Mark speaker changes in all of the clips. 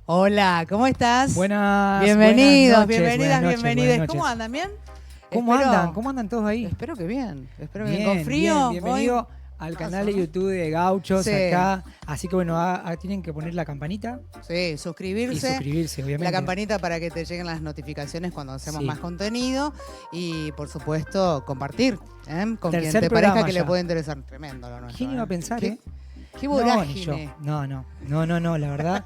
Speaker 1: Hola, ¿cómo estás?
Speaker 2: Bienvenidos,
Speaker 1: Bienvenidas,
Speaker 2: buenas noches.
Speaker 1: bienvenidas. ¿Cómo andan? ¿Bien?
Speaker 2: ¿Cómo andan? ¿Cómo andan todos ahí?
Speaker 1: Espero que bien. Espero que
Speaker 2: Bien,
Speaker 1: bien. ¿Con frío?
Speaker 2: bien. Bienvenido
Speaker 1: Hoy.
Speaker 2: al canal de YouTube de Gauchos,
Speaker 1: Sí.
Speaker 2: acá. Así que bueno, tienen que poner la campanita
Speaker 1: Sí,
Speaker 2: y
Speaker 1: suscribirse.
Speaker 2: suscribirse, obviamente.
Speaker 1: La campanita para que te lleguen las notificaciones cuando hacemos
Speaker 2: Sí.
Speaker 1: más contenido. Y por supuesto, compartir con quien
Speaker 2: Tercer
Speaker 1: te
Speaker 2: programa
Speaker 1: parezca que
Speaker 2: ya.
Speaker 1: le puede interesar. Tremendo lo nuestro.
Speaker 2: ¿Quién iba a pensar,
Speaker 1: Qué
Speaker 2: No, ni
Speaker 1: vorágine.
Speaker 2: yo. No, la verdad.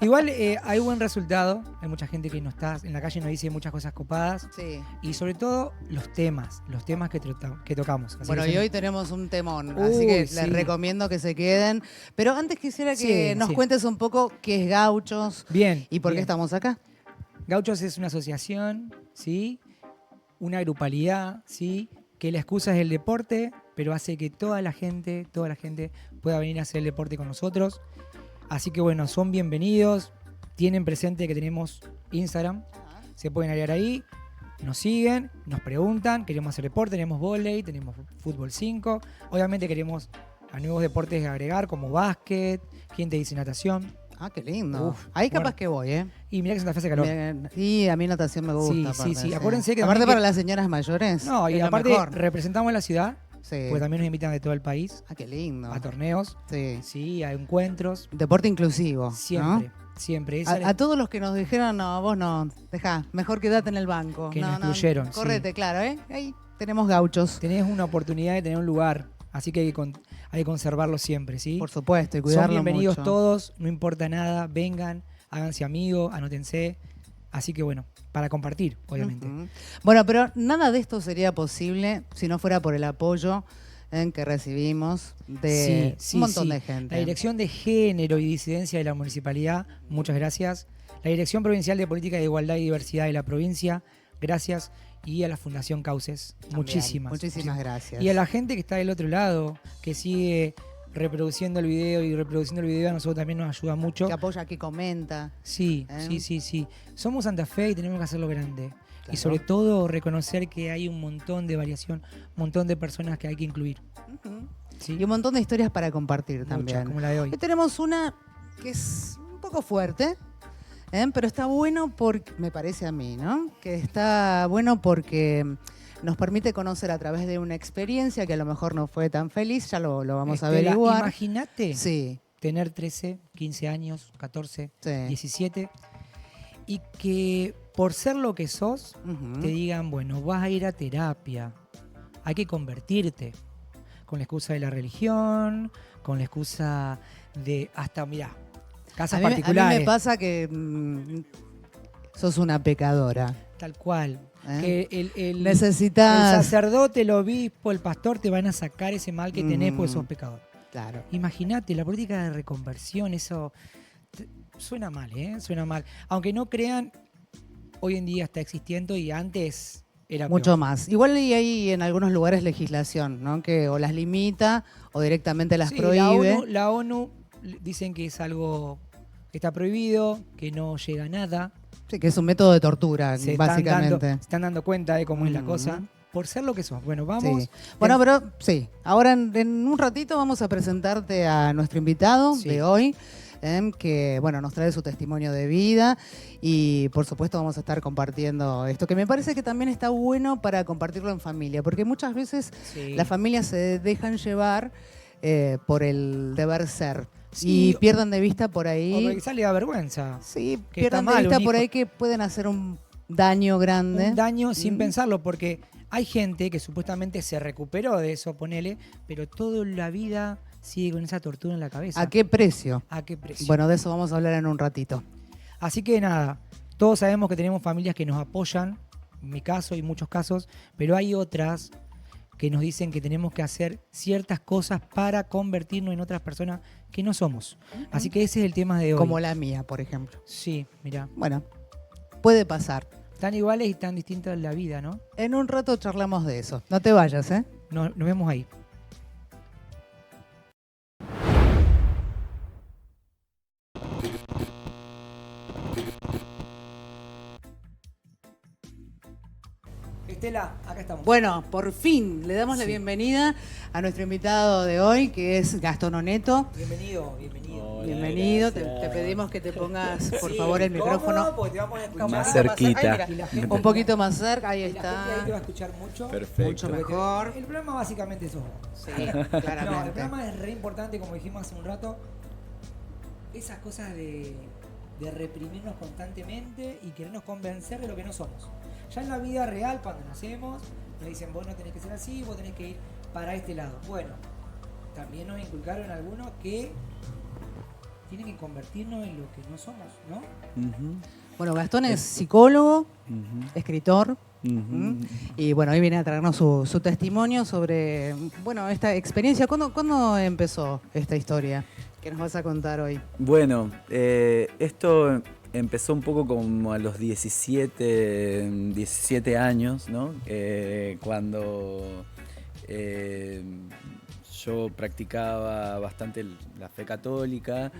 Speaker 2: Igual hay buen resultado. Hay mucha gente que no está en la calle, nos dice muchas cosas copadas.
Speaker 1: Sí.
Speaker 2: Y sobre todo los temas que tocamos. Así
Speaker 1: Bueno,
Speaker 2: que
Speaker 1: y
Speaker 2: son-
Speaker 1: hoy tenemos un temón,
Speaker 2: Uy,
Speaker 1: así que
Speaker 2: sí.
Speaker 1: les recomiendo que se queden. Pero antes quisiera que
Speaker 2: Sí,
Speaker 1: nos
Speaker 2: sí.
Speaker 1: cuentes un poco qué es Gauchos
Speaker 2: Bien.
Speaker 1: y por qué
Speaker 2: bien.
Speaker 1: estamos acá.
Speaker 2: Gauchos es una asociación, ¿sí? Una grupalidad, ¿sí? Que la excusa es el deporte, pero hace que toda la gente pueda venir a hacer el deporte con nosotros. Así que bueno, son bienvenidos. Tienen presente que tenemos Instagram. Se pueden aliar ahí. Nos siguen, nos preguntan. Queremos hacer deporte, tenemos vóley, tenemos fútbol 5. Obviamente queremos a nuevos deportes agregar como básquet. ¿Quién te dice natación?
Speaker 1: Ah, qué lindo.
Speaker 2: Uf,
Speaker 1: Ahí capaz
Speaker 2: bueno.
Speaker 1: que voy, ¿eh?
Speaker 2: Y mira que Santa Fe hace calor.
Speaker 1: Miren, y a mí natación me gusta.
Speaker 2: Sí, sí. Acuérdense que
Speaker 1: aparte
Speaker 2: también
Speaker 1: para
Speaker 2: que-
Speaker 1: las señoras mayores.
Speaker 2: No, y
Speaker 1: es lo
Speaker 2: aparte
Speaker 1: mejor.
Speaker 2: representamos la ciudad,
Speaker 1: Sí.
Speaker 2: porque también nos invitan de todo el país
Speaker 1: Ah, qué lindo.
Speaker 2: a torneos,
Speaker 1: Sí.
Speaker 2: sí, a encuentros,
Speaker 1: Deporte inclusivo.
Speaker 2: siempre,
Speaker 1: ¿no?
Speaker 2: siempre. Esa
Speaker 1: A todos los que nos dijeron, no, vos no, dejá, mejor quedate en el banco.
Speaker 2: Que
Speaker 1: no,
Speaker 2: nos
Speaker 1: no,
Speaker 2: excluyeron,
Speaker 1: correte,
Speaker 2: sí.
Speaker 1: claro, ¿eh? Ahí tenemos Gauchos.
Speaker 2: Tenés una oportunidad de tener un lugar, así que hay que conservarlo siempre, ¿sí?
Speaker 1: Por supuesto, y
Speaker 2: Son
Speaker 1: cuidarlo
Speaker 2: bienvenidos
Speaker 1: mucho.
Speaker 2: todos, no importa nada, vengan, háganse amigos, anótense. Así que bueno, para compartir, obviamente.
Speaker 1: Ujú. Bueno, pero nada de esto sería posible si no fuera por el apoyo que recibimos de un montón de gente.
Speaker 2: La Dirección de Género y Disidencia de la Municipalidad, muchas gracias. La Dirección Provincial de Política de Igualdad y Diversidad de la provincia, gracias. Y a la Fundación Cauces,
Speaker 1: También.
Speaker 2: muchísimas
Speaker 1: Gracias.
Speaker 2: Y a la gente que está del otro lado, que sigue reproduciendo el video a nosotros también nos ayuda mucho.
Speaker 1: Que apoya, que comenta.
Speaker 2: Sí,
Speaker 1: ¿Eh?
Speaker 2: sí. Somos Santa Fe y tenemos que hacerlo grande.
Speaker 1: Claro.
Speaker 2: Y sobre todo reconocer que hay un montón de variación, un montón de personas que hay que incluir.
Speaker 1: Ujú.
Speaker 2: ¿sí?
Speaker 1: Y un montón de historias para compartir
Speaker 2: Muchas,
Speaker 1: también.
Speaker 2: como la de hoy.
Speaker 1: Hoy tenemos una que es un poco fuerte, pero está bueno porque, me parece a mí, ¿no? Que está bueno porque nos permite conocer a través de una experiencia que a lo mejor no fue tan feliz, ya lo vamos a
Speaker 2: Estela,
Speaker 1: averiguar.
Speaker 2: Imagínate
Speaker 1: Sí,
Speaker 2: tener 13, 15 años, 14,
Speaker 1: sí.
Speaker 2: 17 y que por ser lo que sos
Speaker 1: Ujú.
Speaker 2: te digan, bueno, vas a ir a terapia, hay que convertirte. Con la excusa de la religión, con la excusa de hasta, mirá, casas
Speaker 1: A mí
Speaker 2: particulares.
Speaker 1: me pasa que sos una pecadora.
Speaker 2: Tal cual.
Speaker 1: ¿Eh?
Speaker 2: Que el
Speaker 1: Necesitas...
Speaker 2: sacerdote, el obispo, el pastor te van a sacar ese mal que tenés porque
Speaker 1: Mm.
Speaker 2: sos pecador.
Speaker 1: Claro.
Speaker 2: Imagínate, la política de reconversión, eso suena mal, ¿eh? Suena mal. Aunque no crean, hoy en día está existiendo y antes era
Speaker 1: Mucho
Speaker 2: peor.
Speaker 1: más. Igual y hay en algunos lugares legislación, ¿no? Que o las limita o directamente las
Speaker 2: Sí,
Speaker 1: prohíbe.
Speaker 2: la ONU dicen que es algo que está prohibido, que no llega a nada.
Speaker 1: Sí, que es un método de tortura,
Speaker 2: Se
Speaker 1: básicamente.
Speaker 2: están dando cuenta de cómo es la
Speaker 1: Ujú.
Speaker 2: cosa. Por ser lo que sos. Bueno, vamos.
Speaker 1: Sí. Bueno, pero sí, ahora en un ratito vamos a presentarte a nuestro invitado
Speaker 2: Sí.
Speaker 1: de hoy, que bueno, nos trae su testimonio de vida y por supuesto vamos a estar compartiendo esto, que me parece que también está bueno para compartirlo en familia, porque muchas veces
Speaker 2: Sí.
Speaker 1: las familias se dejan llevar por el deber ser
Speaker 2: Sí,
Speaker 1: y pierdan de vista por
Speaker 2: O
Speaker 1: ahí.
Speaker 2: porque quizás le da vergüenza.
Speaker 1: Sí,
Speaker 2: que
Speaker 1: pierdan
Speaker 2: está
Speaker 1: de
Speaker 2: mal,
Speaker 1: vista
Speaker 2: un
Speaker 1: por
Speaker 2: hijo.
Speaker 1: ahí que pueden hacer un daño grande.
Speaker 2: Un daño sin
Speaker 1: Mm.
Speaker 2: pensarlo, porque hay gente que supuestamente se recuperó de eso, ponele, pero toda la vida sigue con esa tortura en la cabeza.
Speaker 1: ¿A qué precio?
Speaker 2: ¿A qué precio?
Speaker 1: Bueno, de eso vamos a hablar en un ratito.
Speaker 2: Así que nada, todos sabemos que tenemos familias que nos apoyan, en mi caso y muchos casos, pero hay otras que nos dicen que tenemos que hacer ciertas cosas para convertirnos en otras personas que no somos. Así que ese es el tema de hoy.
Speaker 1: Como la mía, por ejemplo.
Speaker 2: Sí, mira,
Speaker 1: Bueno, puede pasar.
Speaker 2: tan iguales y tan distintas en la vida, ¿no?
Speaker 1: En un rato charlamos de eso. No te vayas, ¿eh?
Speaker 2: Nos vemos ahí. Estela, acá estamos.
Speaker 1: Bueno, por fin le damos la
Speaker 2: Sí.
Speaker 1: bienvenida a nuestro invitado de hoy, que es Gastón Oneto.
Speaker 2: Bienvenido, bienvenido.
Speaker 3: Hola,
Speaker 1: Bienvenido, te
Speaker 3: gracias.
Speaker 1: pedimos que te pongas, por
Speaker 2: Sí,
Speaker 1: favor, el
Speaker 2: ¿cómo?
Speaker 1: micrófono
Speaker 2: Porque te vamos a escuchar.
Speaker 3: Más
Speaker 1: un
Speaker 3: cerquita.
Speaker 1: Ay, mira,
Speaker 2: Y la gente-
Speaker 1: un poquito más cerca, ahí
Speaker 2: Y la gente ahí te va a
Speaker 1: está.
Speaker 2: escuchar mucho.
Speaker 3: Perfecto.
Speaker 1: Mucho mejor.
Speaker 2: El programa básicamente sos vos.
Speaker 1: Sí,
Speaker 2: No, el
Speaker 1: claramente.
Speaker 2: programa es re importante, como dijimos hace un rato. Esas cosas de reprimirnos constantemente y querernos convencer de lo que no somos. Ya en la vida real, cuando nacemos, nos dicen, vos no tenés que ser así, vos tenés que ir para este lado. Bueno, también nos inculcaron algunos que tienen que convertirnos en lo que no somos, ¿no?
Speaker 3: Ujú,
Speaker 1: Bueno, Gastón es psicólogo,
Speaker 3: ujú,
Speaker 1: escritor,
Speaker 3: ujú.
Speaker 1: y bueno, hoy viene a traernos su testimonio sobre, bueno, esta experiencia. ¿Cuándo empezó esta historia que nos vas a contar hoy?
Speaker 3: Bueno, esto empezó un poco como a los 17 años, ¿no? Cuando yo practicaba bastante la fe católica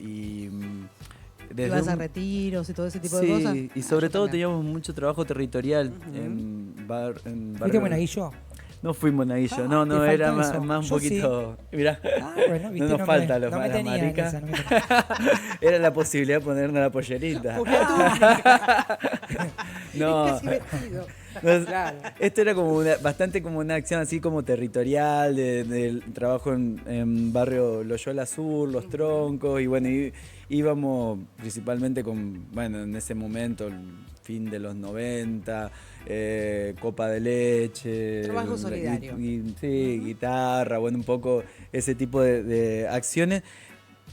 Speaker 3: y desde
Speaker 1: ¿Ibas a
Speaker 3: un-
Speaker 1: retiros y todo ese tipo de
Speaker 3: Sí,
Speaker 1: cosas?
Speaker 3: y sobre
Speaker 1: yo
Speaker 3: todo
Speaker 1: también.
Speaker 3: teníamos mucho trabajo territorial
Speaker 1: Ujú.
Speaker 3: en
Speaker 2: ¿Fuiste
Speaker 3: barrio-
Speaker 2: monaguillo?
Speaker 3: No fui monaguillo,
Speaker 2: Ah,
Speaker 3: no,
Speaker 2: te
Speaker 3: no, era
Speaker 2: faltó
Speaker 3: más,
Speaker 2: eso.
Speaker 3: más un
Speaker 2: Yo sí.
Speaker 3: poquito. Mirá,
Speaker 2: Ah, bueno, viste,
Speaker 3: no nos falta
Speaker 2: no me
Speaker 3: la
Speaker 2: tenía en
Speaker 3: marica.
Speaker 2: esa, no me tenía.
Speaker 3: Era la posibilidad de ponernos la pollerita. No,
Speaker 1: Casi vestido.
Speaker 3: no,
Speaker 1: Claro.
Speaker 3: esto era como bastante como una acción así como territorial, del trabajo en barrio Loyola Sur, Los Troncos, y bueno, íbamos principalmente bueno, en ese momento, el fin de los 90, copa de leche.
Speaker 1: Trabajo solidario.
Speaker 3: Sí, guitarra, bueno, un poco ese tipo de acciones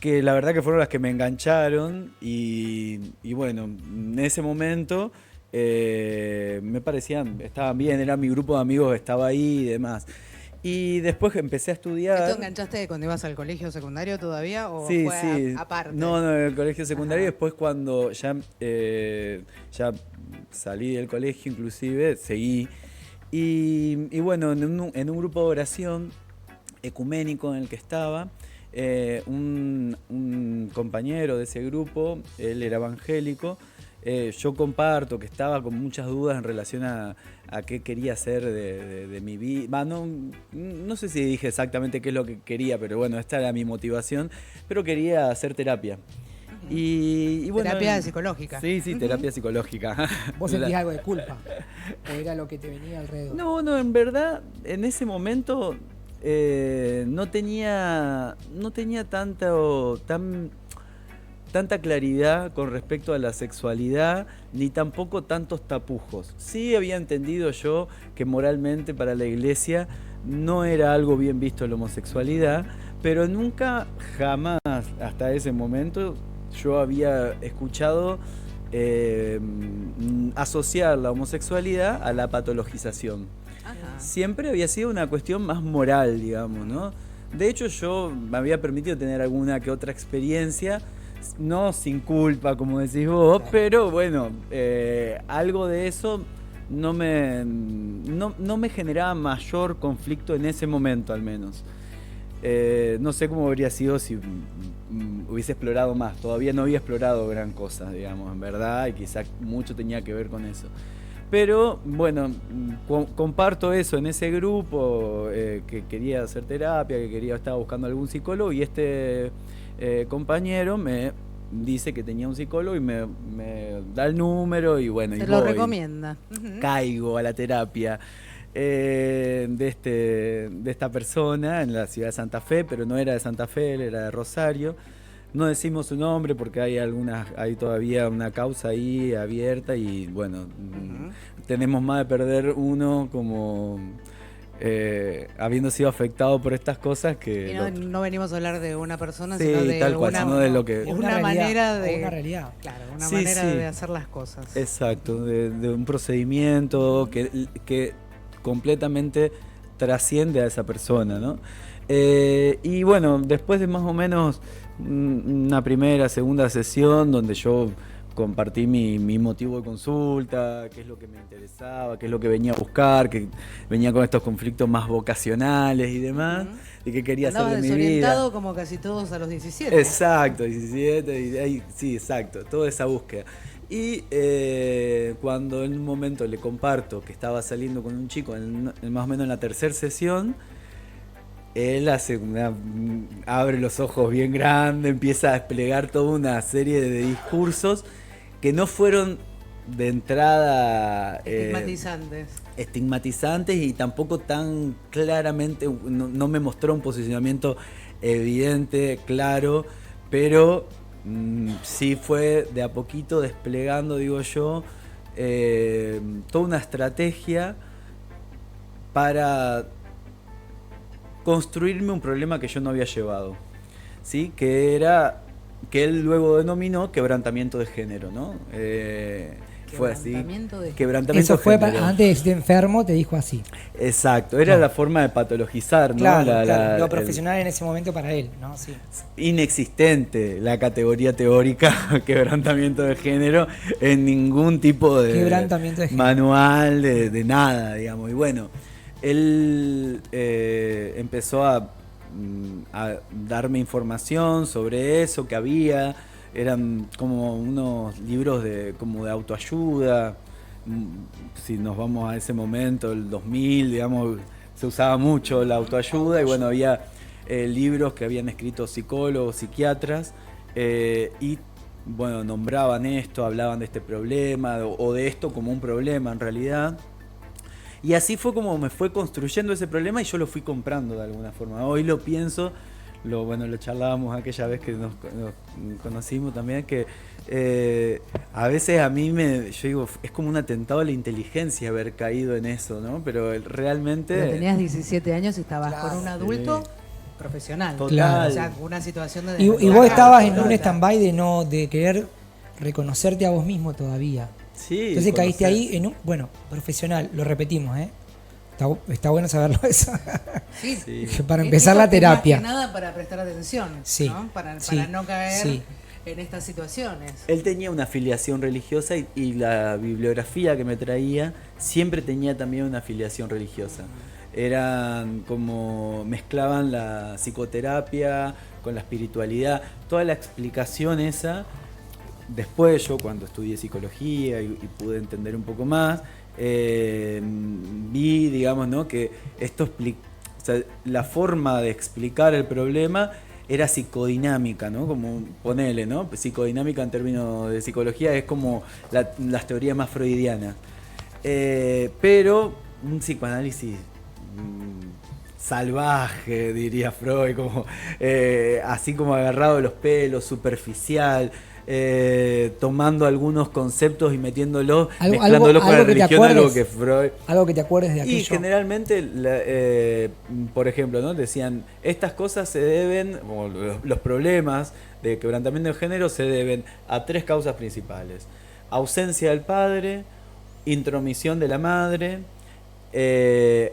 Speaker 3: que la verdad que fueron las que me engancharon y bueno, en ese momento me parecían, estaban bien, era mi grupo de amigos, estaba ahí y demás. Y después empecé a estudiar.
Speaker 1: ¿Esto enganchaste cuando ibas al colegio secundario todavía o
Speaker 3: Sí,
Speaker 1: fue
Speaker 3: sí.
Speaker 1: aparte?
Speaker 3: No, en el colegio secundario.
Speaker 1: Ajá.
Speaker 3: Después cuando ya salí del colegio inclusive, seguí. Y bueno, en un grupo de oración ecuménico en el que estaba, un compañero de ese grupo, él era evangélico, yo comparto que estaba con muchas dudas en relación a qué quería hacer de mi vida. No sé si dije exactamente qué es lo que quería, pero bueno, esta era mi motivación, pero quería hacer terapia. Y bueno,
Speaker 1: Terapia psicológica.
Speaker 3: Sí, terapia psicológica.
Speaker 2: ¿Vos sentías algo de culpa? ¿O era lo que te venía alrededor?
Speaker 3: No, en verdad, en ese momento no tenía tanta claridad con respecto a la sexualidad, ni tampoco tantos tapujos. Sí había entendido yo que moralmente para la iglesia no era algo bien visto la homosexualidad, pero nunca, jamás, hasta ese momento, yo había escuchado asociar la homosexualidad a la patologización.
Speaker 1: Ajá.
Speaker 3: Siempre había sido una cuestión más moral, digamos, ¿no? De hecho, yo me había permitido tener alguna que otra experiencia, no sin culpa, como decís vos, pero bueno, algo de eso no me generaba mayor conflicto en ese momento, al menos. No sé cómo habría sido si hubiese explorado más. Todavía no había explorado gran cosa, digamos, en verdad, y quizás mucho tenía que ver con eso. Pero bueno, comparto eso en ese grupo, que quería hacer terapia, estaba buscando algún psicólogo, y este compañero me dice que tenía un psicólogo y me da el número y bueno,
Speaker 1: Se
Speaker 3: y
Speaker 1: lo
Speaker 3: voy.
Speaker 1: recomienda. Ujú.
Speaker 3: Caigo a la terapia de esta persona en la ciudad de Santa Fe, pero no era de Santa Fe, él era de Rosario. No decimos su nombre porque hay todavía una causa ahí abierta y bueno, tenemos más de perder uno como habiendo sido afectado por estas cosas que
Speaker 1: Y
Speaker 3: el otro.
Speaker 1: no venimos a hablar de una persona,
Speaker 3: Sí,
Speaker 1: sino de
Speaker 3: tal cual,
Speaker 1: una,
Speaker 3: sino de lo que-
Speaker 2: Es
Speaker 1: una
Speaker 2: realidad,
Speaker 1: manera
Speaker 2: o
Speaker 1: de...
Speaker 2: una realidad.
Speaker 1: Claro, una
Speaker 3: Sí,
Speaker 1: manera
Speaker 3: sí.
Speaker 1: de hacer las cosas.
Speaker 3: Exacto, de un procedimiento que completamente trasciende a esa persona, ¿no? Y bueno, después de más o menos una primera, segunda sesión donde yo compartí mi motivo de consulta, qué es lo que me interesaba, qué es lo que venía a buscar, que venía con estos conflictos más vocacionales y demás, y qué quería hacer
Speaker 1: Andabas
Speaker 3: de mi vida.
Speaker 1: desorientado como casi todos a los 17.
Speaker 3: Exacto, 17, sí, exacto, toda esa búsqueda. Y cuando en un momento le comparto que estaba saliendo con un chico más o menos en la tercera sesión, él abre los ojos bien grandes, empieza a desplegar toda una serie de discursos que no fueron de entrada estigmatizantes y tampoco tan claramente, no me mostró un posicionamiento evidente, claro, pero sí fue de a poquito desplegando, digo yo, toda una estrategia para construirme un problema que yo no había llevado, ¿sí? Que él luego denominó quebrantamiento de género, ¿no? Fue así. Quebrantamiento
Speaker 2: Eso fue
Speaker 3: de género.
Speaker 2: antes de enfermo, te dijo así.
Speaker 3: Exacto, era la forma de patologizar, ¿no?
Speaker 2: Claro, lo profesional en ese momento para él, ¿no? Sí.
Speaker 3: Inexistente la categoría teórica quebrantamiento de género en ningún tipo de manual de nada, digamos. Y bueno, él empezó a darme información sobre eso que había. Eran como unos libros como de autoayuda. Si nos vamos a ese momento, el 2000, digamos, se usaba mucho la autoayuda y bueno, había libros que habían escrito psicólogos, psiquiatras y bueno, nombraban esto, hablaban de este problema o de esto como un problema en realidad. Y así fue como me fue construyendo ese problema y yo lo fui comprando de alguna forma. Hoy lo pienso, lo charlábamos aquella vez que nos conocimos también, que a veces a mí yo digo, es como un atentado a la inteligencia haber caído en eso, ¿no? Pero realmente...
Speaker 1: Pero tenías 17 años y estabas con un adulto profesional. Total. O sea, una situación de...
Speaker 2: Y vos estabas en un stand-by de querer reconocerte a vos mismo todavía.
Speaker 3: Sí,
Speaker 2: entonces caíste ahí en un, profesional, lo repetimos, está bueno saberlo eso.
Speaker 1: Sí.
Speaker 2: Para empezar la terapia.
Speaker 1: Más que nada para prestar atención,
Speaker 2: sí.
Speaker 1: ¿no? Para no caer en estas situaciones.
Speaker 3: Él tenía una afiliación religiosa y la bibliografía que me traía siempre tenía también una afiliación religiosa. Eran como mezclaban la psicoterapia con la espiritualidad, toda la explicación esa. Después yo cuando estudié psicología y pude entender un poco más, vi, digamos, ¿no? Que esto la forma de explicar el problema era psicodinámica, ¿no? Como ponele, ¿no? Psicodinámica en términos de psicología es como las teorías más freudianas. Pero un psicoanálisis salvaje, diría Freud, como, así como agarrado de los pelos, superficial. Tomando algunos conceptos y mezclándolos con la religión, algo que Freud...
Speaker 2: Algo que te acuerdes de aquello.
Speaker 3: Y generalmente, por ejemplo, ¿no? Decían, estas cosas se deben, o los problemas de quebrantamiento de género se deben a 3 causas principales. Ausencia del padre, intromisión de la madre,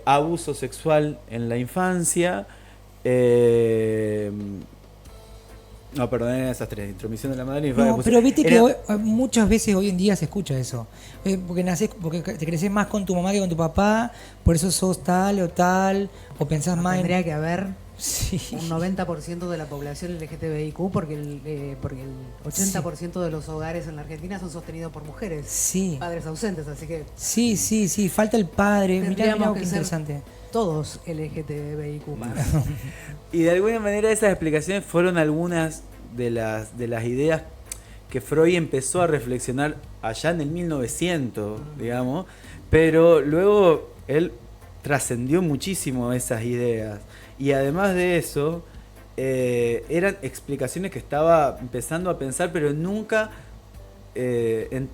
Speaker 3: abuso sexual en la infancia, no, perdón, esas 3, intromisión de la madre y
Speaker 2: no, pero viste que muchas veces hoy en día se escucha eso. Porque te creces más con tu mamá que con tu papá, por eso sos tal o tal, o pensás más
Speaker 1: tendría que haber un 90% de la población LGTBIQ porque el 80% de los hogares en la Argentina son sostenidos por mujeres, padres ausentes, así que...
Speaker 2: Sí, falta el padre, mirá qué interesante.
Speaker 1: Todos LGTBIQ+.
Speaker 3: Y de alguna manera esas explicaciones fueron algunas de las ideas que Freud empezó a reflexionar allá en el 1900, digamos, pero luego él trascendió muchísimo esas ideas. Y además de eso, eran explicaciones que estaba empezando a pensar, pero nunca en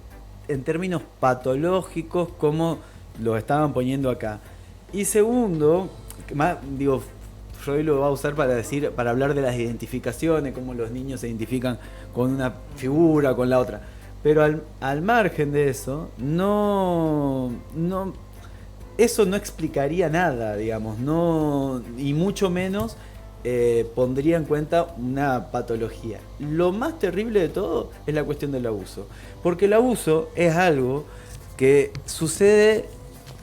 Speaker 3: términos patológicos como los estaban poniendo acá. Y segundo, Freud lo va a usar para hablar de las identificaciones, cómo los niños se identifican con una figura, con la otra. Pero al margen de eso, eso no explicaría nada, digamos, y mucho menos pondría en cuenta una patología. Lo más terrible de todo es la cuestión del abuso, porque el abuso es algo que sucede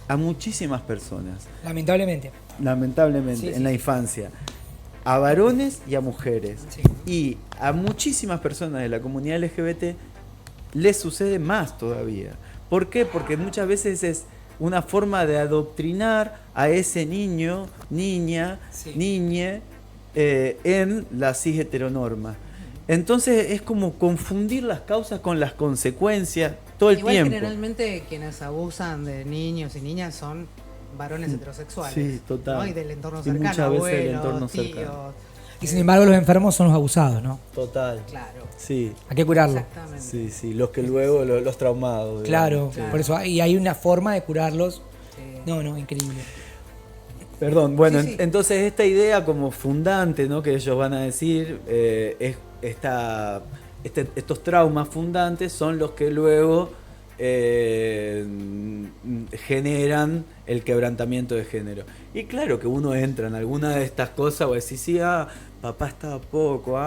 Speaker 3: a muchísimas personas.
Speaker 2: Lamentablemente,
Speaker 3: en la infancia. A varones y a mujeres. Sí. Y a muchísimas personas de la comunidad LGBT les sucede más todavía. ¿Por qué? Porque muchas veces es una forma de adoctrinar a ese niño, niña,
Speaker 2: Sí.
Speaker 3: niñe en la cis heteronorma. Entonces es como confundir las causas con las consecuencias todo el
Speaker 1: Igual
Speaker 3: tiempo.
Speaker 1: generalmente quienes abusan de niños y niñas son varones heterosexuales.
Speaker 3: Sí, total.
Speaker 1: ¿no? Y del entorno
Speaker 3: Y
Speaker 1: cercano,
Speaker 3: muchas veces del
Speaker 1: abuelos,
Speaker 3: entorno
Speaker 1: tíos.
Speaker 3: cercano.
Speaker 2: Y sin embargo los enfermos son los abusados, ¿no?
Speaker 3: Total.
Speaker 1: Claro,
Speaker 3: Sí,
Speaker 2: Hay que curarlo.
Speaker 1: exactamente.
Speaker 3: sí, sí. Los que luego, los traumados.
Speaker 2: Claro,
Speaker 3: digamos, sí.
Speaker 2: por eso y hay una forma de curarlos.
Speaker 1: Sí.
Speaker 2: No, increíble.
Speaker 3: Perdón, bueno,
Speaker 1: Sí, sí.
Speaker 3: entonces esta idea como fundante, ¿no? Que ellos van a decir, es estos traumas fundantes son los que luego generan el quebrantamiento de género. Y claro que uno entra en alguna de estas cosas o decís, sí, papá estaba poco,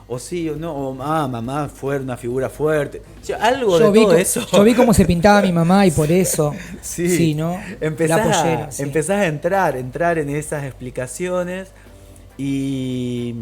Speaker 3: o sí o no, o mamá fue una figura fuerte. O sea, algo de todo eso.
Speaker 2: Yo vi cómo se pintaba mi mamá y por eso.
Speaker 3: Sí,
Speaker 2: ¿no?
Speaker 3: Empezás,
Speaker 2: La pollera, sí.
Speaker 3: empezás a entrar en esas explicaciones y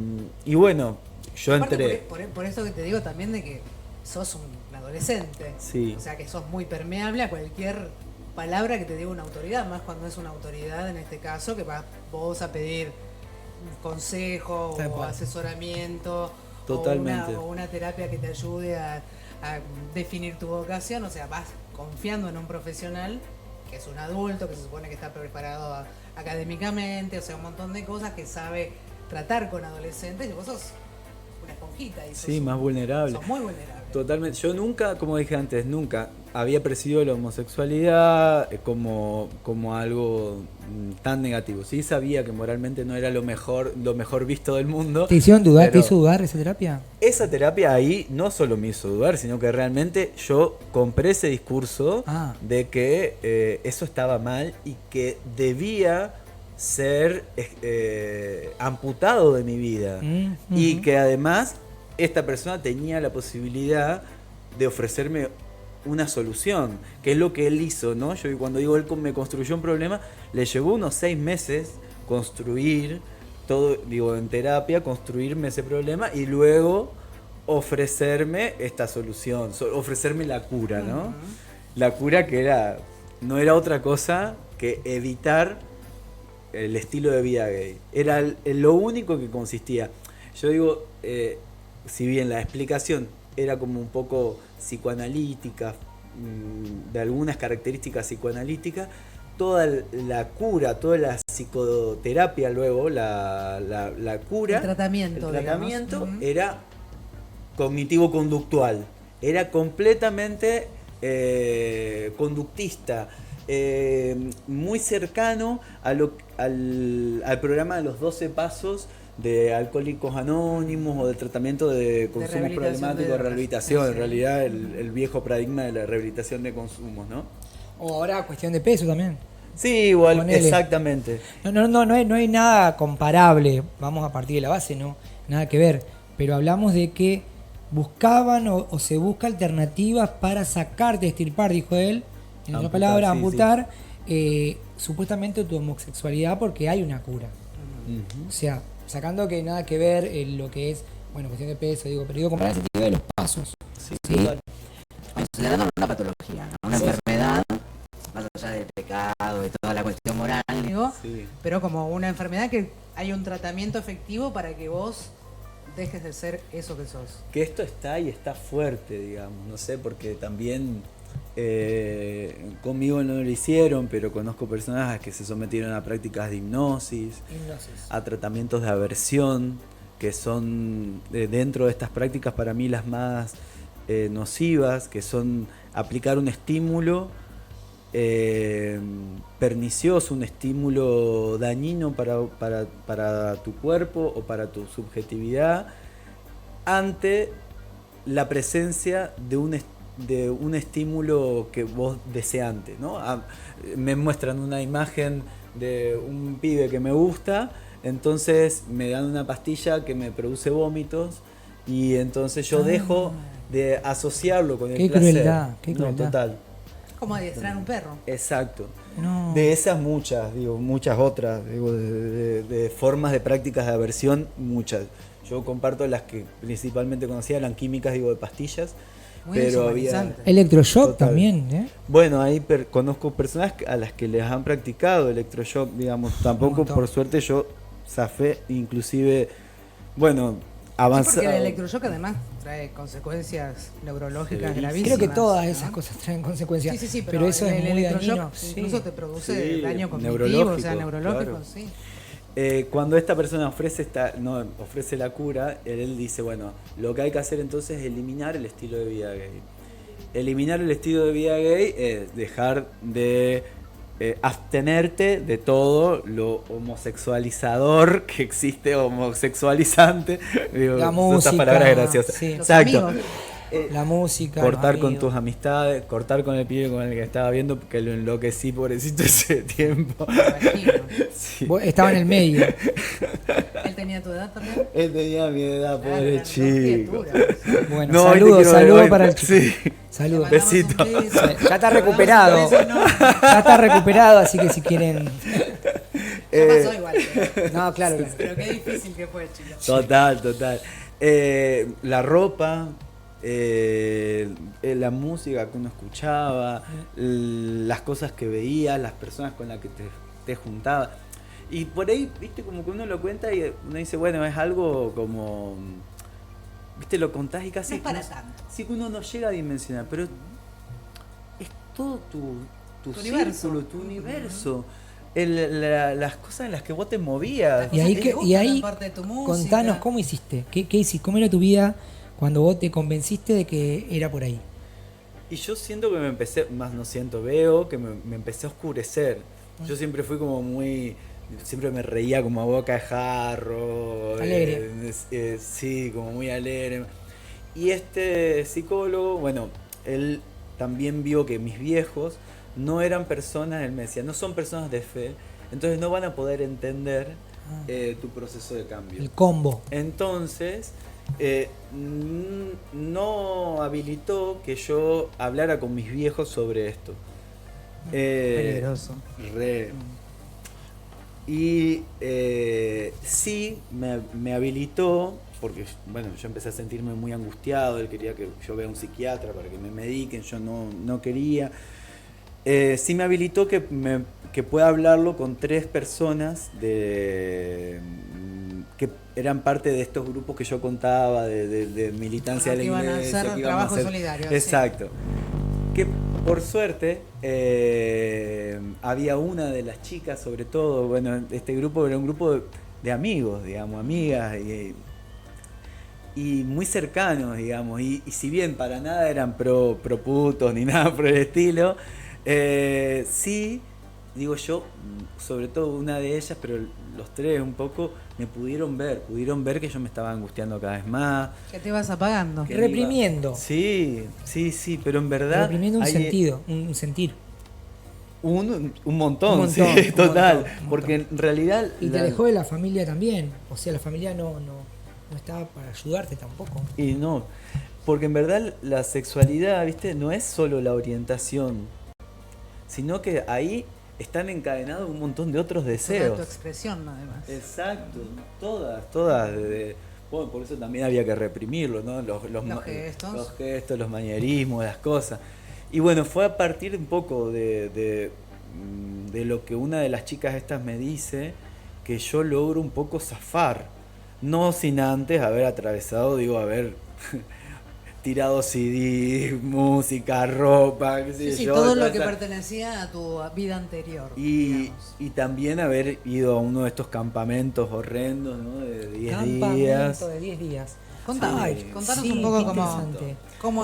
Speaker 3: bueno, yo
Speaker 1: Aparte,
Speaker 3: entré.
Speaker 1: por eso que te digo también de que sos un adolescente.
Speaker 3: Sí.
Speaker 1: O sea que sos muy permeable a cualquier palabra que te diga una autoridad, más cuando es una autoridad en este caso, que vas vos a pedir un consejo
Speaker 2: Tal
Speaker 1: o
Speaker 2: cual.
Speaker 1: asesoramiento
Speaker 3: Totalmente.
Speaker 1: o una terapia que te ayude a definir tu vocación. O sea, vas confiando en un profesional que es un adulto, que se supone que está preparado académicamente, o sea, un montón de cosas, que sabe tratar con adolescentes, y vos sos una esponjita. Y
Speaker 3: Sí, más vulnerable.
Speaker 1: Sos muy vulnerable.
Speaker 3: Totalmente. Yo nunca, como dije antes, nunca había percibido la homosexualidad como algo tan negativo. Sí sabía que moralmente no era lo mejor visto del mundo.
Speaker 2: ¿Te hicieron dudar? ¿Te
Speaker 3: pero
Speaker 2: hizo dudar esa terapia?
Speaker 3: esa terapia ahí no solo me hizo dudar, sino que realmente yo compré ese discurso
Speaker 2: Ah.
Speaker 3: de que eso estaba mal y que debía ser amputado de mi vida. Y que además esta persona tenía la posibilidad de ofrecerme una solución, que es lo que él hizo, ¿no? Yo cuando digo él me construyó un problema, le llevó unos 6 meses construir todo, digo, en terapia, construirme ese problema y luego ofrecerme esta solución, ofrecerme la cura, ¿no? La cura que no era otra cosa que evitar el estilo de vida gay. Era lo único que consistía. Yo digo, si bien la explicación era como un poco psicoanalítica, de algunas características psicoanalíticas, toda la cura, toda la psicoterapia luego, la cura,
Speaker 1: El tratamiento, digamos.
Speaker 3: era cognitivo-conductual, era completamente conductista, muy cercano al programa de los 12 pasos de Alcohólicos Anónimos o del tratamiento de consumos
Speaker 1: rehabilitación
Speaker 3: problemáticos,
Speaker 1: de
Speaker 3: de
Speaker 1: drogas.
Speaker 3: rehabilitación,
Speaker 1: Sí.
Speaker 3: en realidad el viejo paradigma de la rehabilitación de consumos, ¿no?
Speaker 2: O ahora cuestión de peso también.
Speaker 3: Sí, igual,
Speaker 2: Ponele.
Speaker 3: exactamente.
Speaker 2: No hay nada comparable, vamos a partir de la base, no, nada que ver, pero hablamos de que buscaban o se busca alternativas para sacarte, extirpar, dijo él, en otras
Speaker 3: Amputar,
Speaker 2: palabras,
Speaker 3: sí,
Speaker 2: amputar supuestamente tu homosexualidad porque hay una cura.
Speaker 3: Ujú.
Speaker 2: O sea, sacando que nada que ver lo que es, bueno, cuestión de peso, digo, pero digo, como en el sentido de los pasos.
Speaker 3: Sí,
Speaker 2: Sí.
Speaker 3: total.
Speaker 4: Considerando una patología, ¿no? Una enfermedad, más allá del pecado y toda la cuestión moral.
Speaker 1: Digo,
Speaker 3: Sí.
Speaker 1: pero como una enfermedad que hay un tratamiento efectivo para que vos dejes de ser eso que sos.
Speaker 3: Que esto está y está fuerte, digamos, no sé, porque también conmigo no lo hicieron, pero conozco personas que se sometieron a prácticas de hipnosis, a tratamientos de aversión, que son dentro de estas prácticas para mí las más nocivas, que son aplicar un estímulo pernicioso, un estímulo dañino para tu cuerpo o para tu subjetividad ante la presencia de un estímulo que vos deseantes, ¿no? Me muestran una imagen de un pibe que me gusta, entonces me dan una pastilla que me produce vómitos y entonces yo dejo de asociarlo con el
Speaker 2: Qué
Speaker 3: placer.
Speaker 2: crueldad, qué
Speaker 3: No,
Speaker 2: crueldad.
Speaker 3: total.
Speaker 1: Como adiestrar a un perro.
Speaker 3: Exacto.
Speaker 2: No.
Speaker 3: De esas muchas, muchas otras, de formas de prácticas de aversión, muchas. Yo comparto las que principalmente conocía, eran químicas, de pastillas,
Speaker 1: Muy
Speaker 3: pero
Speaker 1: deshumanizante.
Speaker 2: Electroshock
Speaker 3: Total.
Speaker 2: también, ¿eh?
Speaker 3: Bueno, ahí conozco personas a las que les han practicado electroshock, digamos. Tampoco,
Speaker 2: montón.
Speaker 3: por suerte, yo zafé, inclusive, bueno,
Speaker 1: Sí,
Speaker 3: avanzado.
Speaker 1: porque el electroshock además trae consecuencias neurológicas
Speaker 3: Sí.
Speaker 1: gravísimas.
Speaker 2: Creo que todas
Speaker 1: ¿no?
Speaker 2: esas cosas traen consecuencias.
Speaker 1: Sí, sí, sí,
Speaker 2: pero eso
Speaker 1: el
Speaker 2: es muy
Speaker 1: electroshock
Speaker 2: dañino. Sí.
Speaker 1: incluso te produce
Speaker 3: Sí,
Speaker 1: daño cognitivo, o sea,
Speaker 3: neurológico,
Speaker 1: neurológico,
Speaker 3: claro.
Speaker 1: sí.
Speaker 3: Cuando esta persona ofrece la cura, él dice, bueno, lo que hay que hacer entonces es eliminar el estilo de vida gay. Eliminar el estilo de vida gay es dejar de abstenerte de todo lo homosexualizador que existe, homosexualizante. Digo,
Speaker 2: La
Speaker 3: son
Speaker 2: música,
Speaker 3: estas palabras graciosas.
Speaker 2: sí.
Speaker 1: Los
Speaker 3: Exacto.
Speaker 1: amigos.
Speaker 2: La música.
Speaker 3: Cortar
Speaker 2: los
Speaker 3: con
Speaker 2: amigos.
Speaker 3: tus amistades, cortar con el pibe con el que estaba viendo, porque lo enloquecí, pobrecito, ese tiempo.
Speaker 1: Me imagino.
Speaker 3: Sí.
Speaker 2: Vos estaba en el medio.
Speaker 1: ¿Él tenía tu edad también?
Speaker 3: Él tenía mi edad,
Speaker 1: Claro,
Speaker 3: pobre
Speaker 1: eran dos
Speaker 3: chico.
Speaker 1: criaturas.
Speaker 2: Bueno,
Speaker 3: No, hoy te
Speaker 2: saludos,
Speaker 3: quiero ver,
Speaker 2: saludos
Speaker 3: hoy-
Speaker 2: para el chico.
Speaker 3: Sí.
Speaker 2: Saludos.
Speaker 1: Le mandamos
Speaker 3: Besito.
Speaker 1: un beso.
Speaker 2: Ya está recuperado.
Speaker 1: Le mandamos un beso, no.
Speaker 2: Ya está recuperado, así que si quieren.
Speaker 1: Ya pasó igual.
Speaker 2: No, claro, claro.
Speaker 1: Pero qué difícil que fue, chicos.
Speaker 3: Total. La ropa, la música que uno escuchaba, las cosas que veía, las personas con las que te juntaba. Y por ahí, viste, como que uno lo cuenta y uno dice, bueno, es algo como, viste, lo contás y casi...
Speaker 1: No es para tanto.
Speaker 3: Sí que uno no llega a dimensionar, pero es todo tu
Speaker 1: universo.
Speaker 3: círculo, tu universo. Las cosas en las que vos te movías.
Speaker 2: Y ahí,
Speaker 1: Te
Speaker 2: que,
Speaker 1: gusta
Speaker 2: y ahí
Speaker 1: la parte de tu música.
Speaker 2: contanos cómo hiciste. ¿Qué hiciste? ¿Cómo era tu vida cuando vos te convenciste de que era por ahí?
Speaker 3: Y yo siento que me empecé, más no siento, veo que me empecé a oscurecer. Yo siempre fui como siempre me reía como a boca de jarro.
Speaker 2: Alegre.
Speaker 3: Sí, como muy alegre. Y este psicólogo, bueno, él también vio que mis viejos no eran personas, él me decía, no son personas de fe, entonces no van a poder entender tu proceso de cambio.
Speaker 2: El combo.
Speaker 3: Entonces, no habilitó que yo hablara con mis viejos sobre esto.
Speaker 1: Peligroso.
Speaker 3: Re. Y sí me habilitó, porque bueno, yo empecé a sentirme muy angustiado, él quería que yo vea a un psiquiatra para que me mediquen, yo no quería. Sí me habilitó que pueda hablarlo con 3 personas que eran parte de estos grupos que yo contaba, de militancia de la
Speaker 1: Que iban a
Speaker 3: iglesia.
Speaker 1: hacer
Speaker 3: que iban a
Speaker 1: trabajo
Speaker 3: hacer-
Speaker 1: solidario, sí.
Speaker 3: Exacto. Que por suerte había una de las chicas, sobre todo, bueno, este grupo era un grupo de amigos, digamos, amigas y muy cercanos, digamos, y si bien para nada eran pro putos ni nada por el estilo, sí, digo yo, sobre todo una de ellas, pero los 3 un poco, me pudieron ver que yo me estaba angustiando cada vez más.
Speaker 1: Que te ibas apagando.
Speaker 3: que
Speaker 2: Reprimiendo.
Speaker 3: Sí, pero en verdad...
Speaker 2: Reprimiendo un
Speaker 3: hay-
Speaker 2: sentido, un sentir.
Speaker 3: un montón,
Speaker 2: Un montón,
Speaker 3: sí,
Speaker 2: un
Speaker 3: total.
Speaker 2: montón, un
Speaker 3: Porque
Speaker 2: montón.
Speaker 3: en realidad...
Speaker 2: Y te alejó de la familia también. O sea, la familia no estaba para ayudarte tampoco.
Speaker 3: Y no, porque en verdad la sexualidad, ¿viste? No es solo la orientación, sino que ahí están encadenados un montón de otros
Speaker 1: Toda
Speaker 3: deseos.
Speaker 1: tu expresión, además.
Speaker 3: Exacto, todas. Bueno, por eso también había que reprimirlo, ¿no? Los
Speaker 1: gestos.
Speaker 3: Los gestos, los manierismos, las cosas. Y bueno, fue a partir un poco de lo que una de las chicas estas me dice, que yo logro un poco zafar. No sin antes haber atravesado, haber tirado CD, música, ropa, qué sé
Speaker 1: Sí,
Speaker 3: yo.
Speaker 1: todo lo que
Speaker 3: esa-
Speaker 1: pertenecía a tu vida anterior.
Speaker 3: y,
Speaker 1: digamos.
Speaker 3: y también haber ido a uno de estos campamentos horrendos, ¿no? De 10 días.
Speaker 2: Campamento de 10 días.
Speaker 1: Contanos
Speaker 2: sí,
Speaker 1: un poco
Speaker 2: qué
Speaker 1: cómo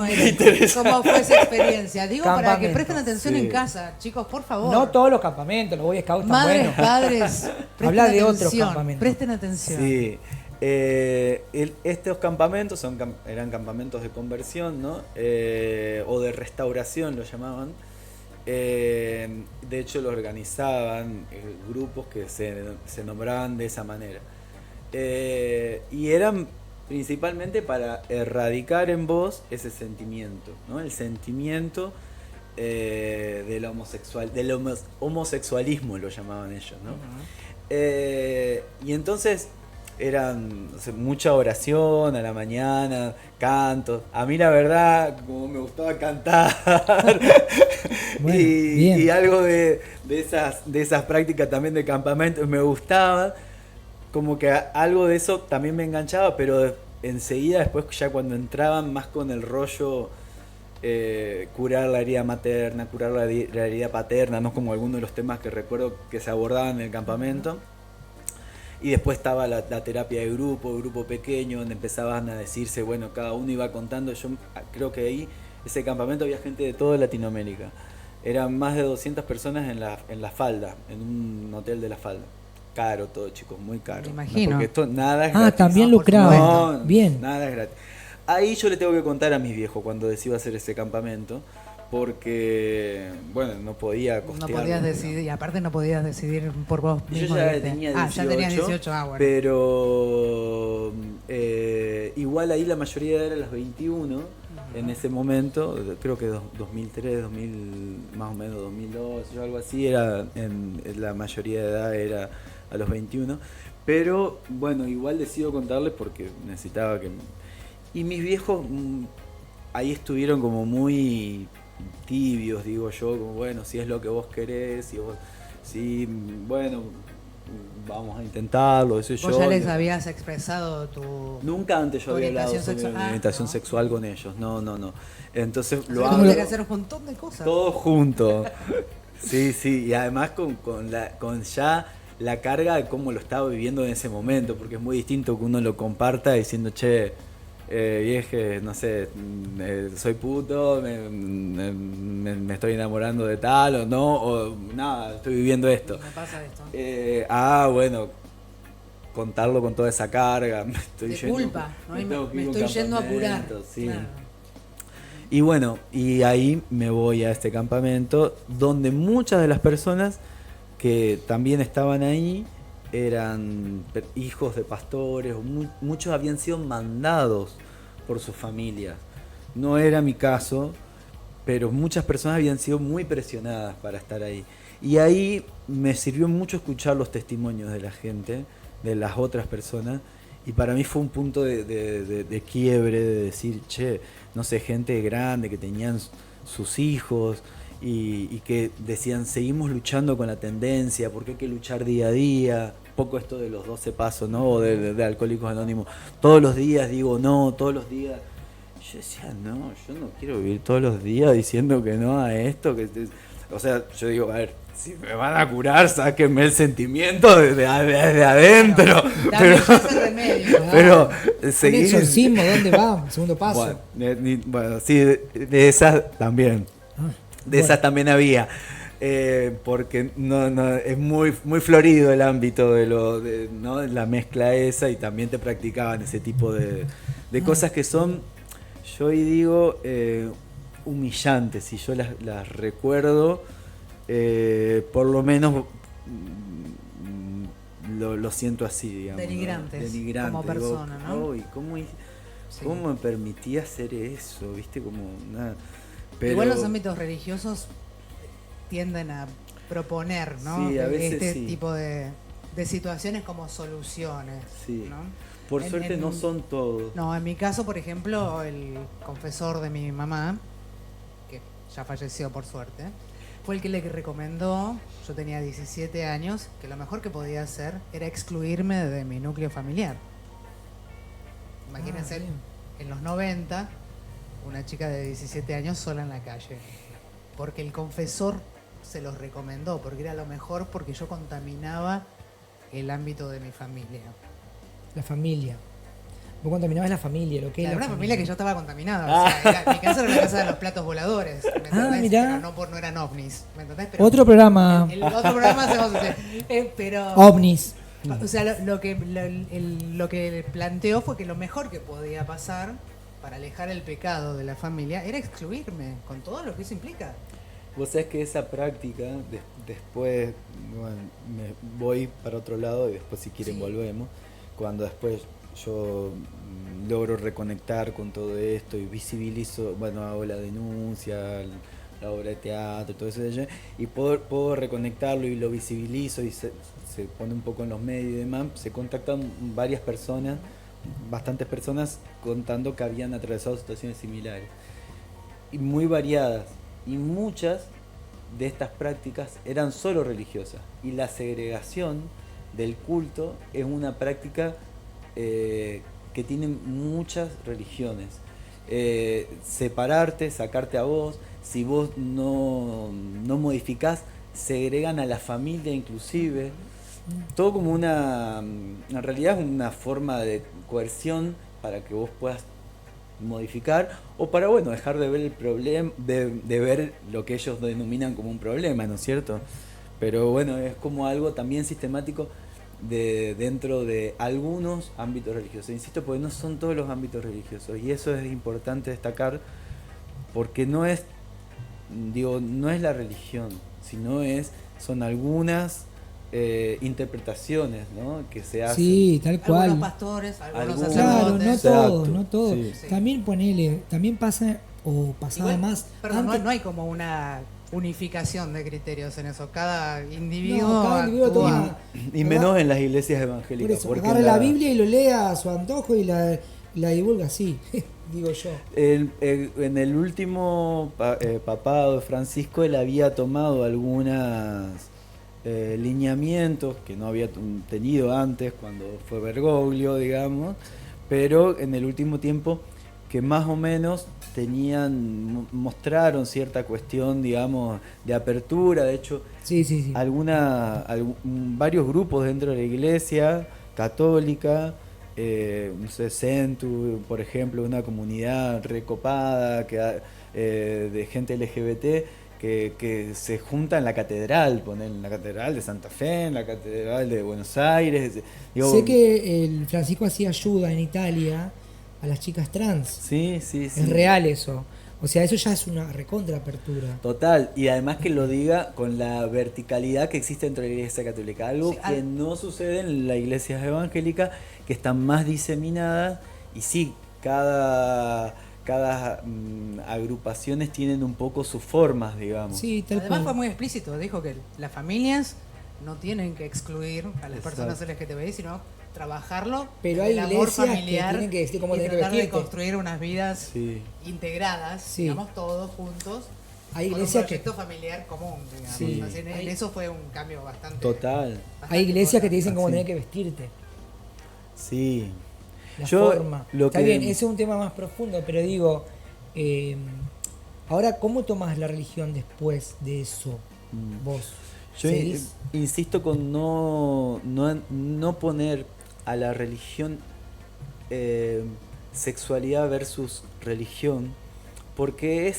Speaker 2: interesante.
Speaker 1: cómo fue esa experiencia. Digo, para que
Speaker 2: Campamento.
Speaker 1: presten atención
Speaker 3: Sí.
Speaker 1: en casa, chicos, por favor.
Speaker 2: No todos los campamentos, los Boy Scouts están
Speaker 1: Madres,
Speaker 2: buenos.
Speaker 1: padres, presten
Speaker 2: Habla de otros
Speaker 1: atención,
Speaker 2: campamentos.
Speaker 1: presten atención.
Speaker 3: Sí. Estos campamentos eran campamentos de conversión, ¿no? O de restauración lo llamaban. De hecho lo organizaban grupos que se nombraban de esa manera. Y eran principalmente para erradicar en vos ese sentimiento, ¿no? El sentimiento del homosexualismo lo llamaban ellos, ¿no? Y entonces eran o sea, mucha oración a la mañana, cantos. A mí la verdad, como me gustaba cantar
Speaker 2: Bueno, bien.
Speaker 3: y algo de esas prácticas también de campamento me gustaba, como que algo de eso también me enganchaba, pero enseguida después ya cuando entraban más con el rollo curar la herida materna, curar la herida paterna, no como algunos de los temas que recuerdo que se abordaban en el campamento. Y después estaba la terapia de grupo pequeño, donde empezaban a decirse, bueno, cada uno iba contando. Yo creo que ahí, ese campamento, había gente de toda Latinoamérica. Eran más de 200 personas en la Falda, en un hotel de la Falda. Caro todo, chicos, muy caro.
Speaker 1: Me imagino.
Speaker 3: Porque esto nada es gratis.
Speaker 2: También
Speaker 1: No, por
Speaker 2: lucraba.
Speaker 1: supuesto.
Speaker 2: Bien.
Speaker 3: Nada es gratis. Ahí yo le tengo que contar a mis viejos cuando decido hacer ese campamento, porque, bueno, no podía
Speaker 1: No
Speaker 3: costearlo.
Speaker 1: podías decidir, y aparte no podías decidir por vos
Speaker 3: Yo
Speaker 1: mismo.
Speaker 3: ya
Speaker 1: irte.
Speaker 3: tenía 18,
Speaker 1: ya tenías 18, bueno.
Speaker 3: pero igual ahí la mayoría era las 21 en ese momento, creo que 2003, 2000, más o menos 2002, o algo así, era la mayoría de edad era a los 21, pero bueno, igual decido contarles porque necesitaba que... Y mis viejos ahí estuvieron como muy tibios, digo yo, como bueno, si es lo que vos querés, si bueno, vamos a intentarlo, eso yo.
Speaker 1: ¿Vos ya les habías expresado tu
Speaker 3: Nunca antes yo
Speaker 1: tu
Speaker 3: había hablado
Speaker 1: orientación
Speaker 3: sobre
Speaker 1: sexual?
Speaker 3: mi orientación
Speaker 1: No.
Speaker 3: sexual con ellos, no. Entonces lo
Speaker 1: Tuviste
Speaker 3: hablo
Speaker 1: que hacer un montón de cosas.
Speaker 3: todo junto. Sí, y además con ya la carga de cómo lo estaba viviendo en ese momento, porque es muy distinto que uno lo comparta diciendo, che, vieje, no sé, soy puto, me estoy enamorando de tal o no, o nada, estoy viviendo esto.
Speaker 1: Me pasa esto.
Speaker 3: Bueno, contarlo con toda esa carga, me estoy
Speaker 1: De
Speaker 3: yendo,
Speaker 1: culpa, ¿no?
Speaker 3: tengo que
Speaker 1: Me
Speaker 3: ir a un
Speaker 1: estoy yendo a curar.
Speaker 3: campamento, sí.
Speaker 1: Claro.
Speaker 3: Y bueno, y ahí me voy a este campamento donde muchas de las personas que también estaban ahí eran hijos de pastores, muchos habían sido mandados por sus familias. No era mi caso, pero muchas personas habían sido muy presionadas para estar ahí. Y ahí me sirvió mucho escuchar los testimonios de la gente, de las otras personas, y para mí fue un punto de quiebre, de decir, che, no sé, gente grande que tenían sus hijos y que decían, seguimos luchando con la tendencia, porque hay que luchar día a día. Poco esto de los 12 pasos, ¿no? O de Alcohólicos Anónimos. Todos los días digo no, todos los días. Yo decía, no, yo no quiero vivir todos los días diciendo que no a esto. O sea, yo digo, a ver, si me van a curar, sáquenme el sentimiento desde adentro.
Speaker 1: Dame ya ese remedio.
Speaker 3: Pero
Speaker 2: ¿Un
Speaker 3: seguir...
Speaker 2: exorcismo? ¿Dónde va? Segundo paso.
Speaker 3: Bueno, sí, de esas también. De esas también había. Porque no es muy florido el ámbito ¿no? La mezcla esa, y también te practicaban ese tipo de cosas que son, yo hoy digo, humillantes. Si yo las recuerdo, por lo menos lo siento así, digamos.
Speaker 1: Denigrantes,
Speaker 3: Denigrantes
Speaker 1: como persona, ¿no?
Speaker 3: Uy, ¿cómo me permitía hacer eso? ¿Viste? Como nada.
Speaker 1: Igual los ámbitos religiosos tienden a proponer, ¿no?
Speaker 3: Sí, a veces
Speaker 1: este
Speaker 3: sí.
Speaker 1: tipo de situaciones como soluciones.
Speaker 3: Sí.
Speaker 1: ¿no?
Speaker 3: Por suerte no son todos.
Speaker 1: No, en mi caso, por ejemplo, el confesor de mi mamá, que ya falleció por suerte, fue el que le recomendó, yo tenía 17 años, que lo mejor que podía hacer era excluirme de mi núcleo familiar. Imagínense, en los 90, una chica de 17 años sola en la calle. Porque el confesor se los recomendó, porque era lo mejor, porque yo contaminaba el ámbito de mi familia.
Speaker 2: La familia. Vos contaminabas la familia, lo que es
Speaker 1: Era
Speaker 2: la
Speaker 1: una familia que yo estaba contaminada. O sea, mi casa era la casa de los platos voladores. ¿Me entendés?
Speaker 2: mirá.
Speaker 1: Pero no eran ovnis. ¿Me entendés? Pero
Speaker 2: Otro programa.
Speaker 1: el otro programa hacemos pero
Speaker 2: OVNIs.
Speaker 1: o sea, lo que planteó fue que lo mejor que podía pasar para alejar el pecado de la familia era excluirme, con todo lo que eso implica.
Speaker 3: Vos sabés que esa práctica, después, bueno, me voy para otro lado y después si quieren
Speaker 1: Sí.
Speaker 3: volvemos, cuando después yo logro reconectar con todo esto y visibilizo, bueno, hago la denuncia, la obra de teatro, todo eso de allá, y puedo reconectarlo y lo visibilizo y se pone un poco en los medios y demás. Se contactan varias personas, bastantes personas contando que habían atravesado situaciones similares y muy variadas, y muchas de estas prácticas eran solo religiosas, y la segregación del culto es una práctica que tiene muchas religiones. Separarte, sacarte a vos, si vos no modificás, segregan a la familia inclusive, todo como en realidad es una forma de coerción para que vos puedas modificar, o para, bueno, dejar de ver el problema, de ver lo que ellos denominan como un problema, ¿no es cierto? Pero bueno, es como algo también sistemático dentro de algunos ámbitos religiosos. Insisto, porque no son todos los ámbitos religiosos, y eso es importante destacar, porque no es la religión, sino son algunas interpretaciones, ¿no?, que se hacen.
Speaker 2: Sí, tal cual.
Speaker 1: Algunos pastores, algunos
Speaker 2: Claro,
Speaker 1: sacerdotes.
Speaker 2: no todos.
Speaker 3: Sí.
Speaker 1: Sí.
Speaker 2: También pasa, o pasaba
Speaker 1: Igual,
Speaker 2: más.
Speaker 1: perdón,
Speaker 2: antes-
Speaker 1: no hay como una unificación de criterios en eso. Cada individuo,
Speaker 2: No, cada individuo
Speaker 1: actúa.
Speaker 2: toma-
Speaker 3: Y menos en las iglesias
Speaker 2: Por
Speaker 3: evangélicas.
Speaker 2: eso,
Speaker 3: porque
Speaker 2: agarra la Biblia y lo lee a su antojo y la divulga así, digo yo.
Speaker 3: en el último papado de Francisco, él había tomado algunos lineamientos que no había tenido antes cuando fue Bergoglio, digamos, pero en el último tiempo que más o menos mostraron cierta cuestión, digamos, de apertura. De hecho,
Speaker 2: Sí.
Speaker 3: varios grupos dentro de la iglesia católica, no sé, Centu, por ejemplo, una comunidad recopada de gente LGBT que se junta en la catedral, en la catedral de Santa Fe, en la catedral de Buenos Aires. Digo,
Speaker 2: Sé que el Francisco hacía ayuda en Italia a las chicas trans.
Speaker 3: sí.
Speaker 2: Es real eso. O sea, eso ya es una recontra apertura.
Speaker 3: Total, y además que lo diga con la verticalidad que existe dentro de la iglesia católica, algo
Speaker 1: Sí,
Speaker 3: que no sucede en las iglesias evangélicas, que están más diseminadas, y sí, cada agrupaciones tienen un poco sus formas, digamos.
Speaker 2: Sí, tal
Speaker 1: Además fue
Speaker 2: cual.
Speaker 1: muy explícito, dijo que las familias no tienen que excluir a las
Speaker 3: Exacto.
Speaker 1: personas LGTBI, sino trabajarlo,
Speaker 2: Pero hay
Speaker 1: el amor
Speaker 2: iglesias que
Speaker 1: familiar,
Speaker 2: tienen que decir cómo
Speaker 1: y
Speaker 2: tienen que
Speaker 1: tratar de
Speaker 2: vestirte.
Speaker 1: construir unas vidas
Speaker 3: Sí.
Speaker 1: integradas,
Speaker 2: Sí.
Speaker 1: digamos, todos juntos,
Speaker 2: Hay
Speaker 1: con
Speaker 2: iglesias
Speaker 1: un
Speaker 2: que
Speaker 1: proyecto familiar común, digamos.
Speaker 2: Sí.
Speaker 1: Así, en eso fue un cambio bastante...
Speaker 3: Total,
Speaker 1: bastante
Speaker 2: hay iglesias que te
Speaker 1: importante.
Speaker 2: dicen cómo
Speaker 3: Sí.
Speaker 2: tenés que vestirte.
Speaker 3: sí.
Speaker 2: La
Speaker 3: Yo,
Speaker 2: forma.
Speaker 3: lo
Speaker 2: Está
Speaker 3: que-
Speaker 2: bien, ese es un tema más profundo, pero digo, ahora, ¿cómo tomás la religión después de eso? Vos.
Speaker 3: Yo
Speaker 2: ¿Seguís?
Speaker 3: insisto con no poner a la religión sexualidad versus religión, porque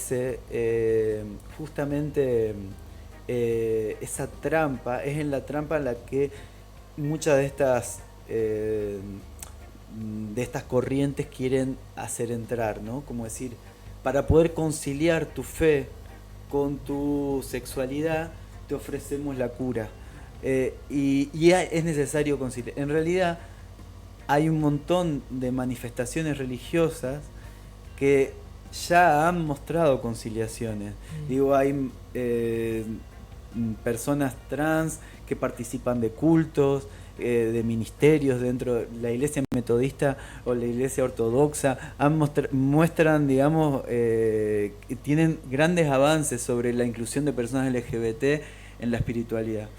Speaker 3: justamente esa trampa es en la trampa en la que muchas de estas corrientes quieren hacer entrar, ¿no? Como decir, para poder conciliar tu fe con tu sexualidad, te ofrecemos la cura. Es necesario conciliar. En realidad, hay un montón de manifestaciones religiosas que ya han mostrado conciliaciones. Digo, hay personas trans que participan de cultos, de ministerios dentro de la iglesia metodista o la iglesia ortodoxa, muestran, digamos, tienen grandes avances sobre la inclusión de personas LGBT en la espiritualidad.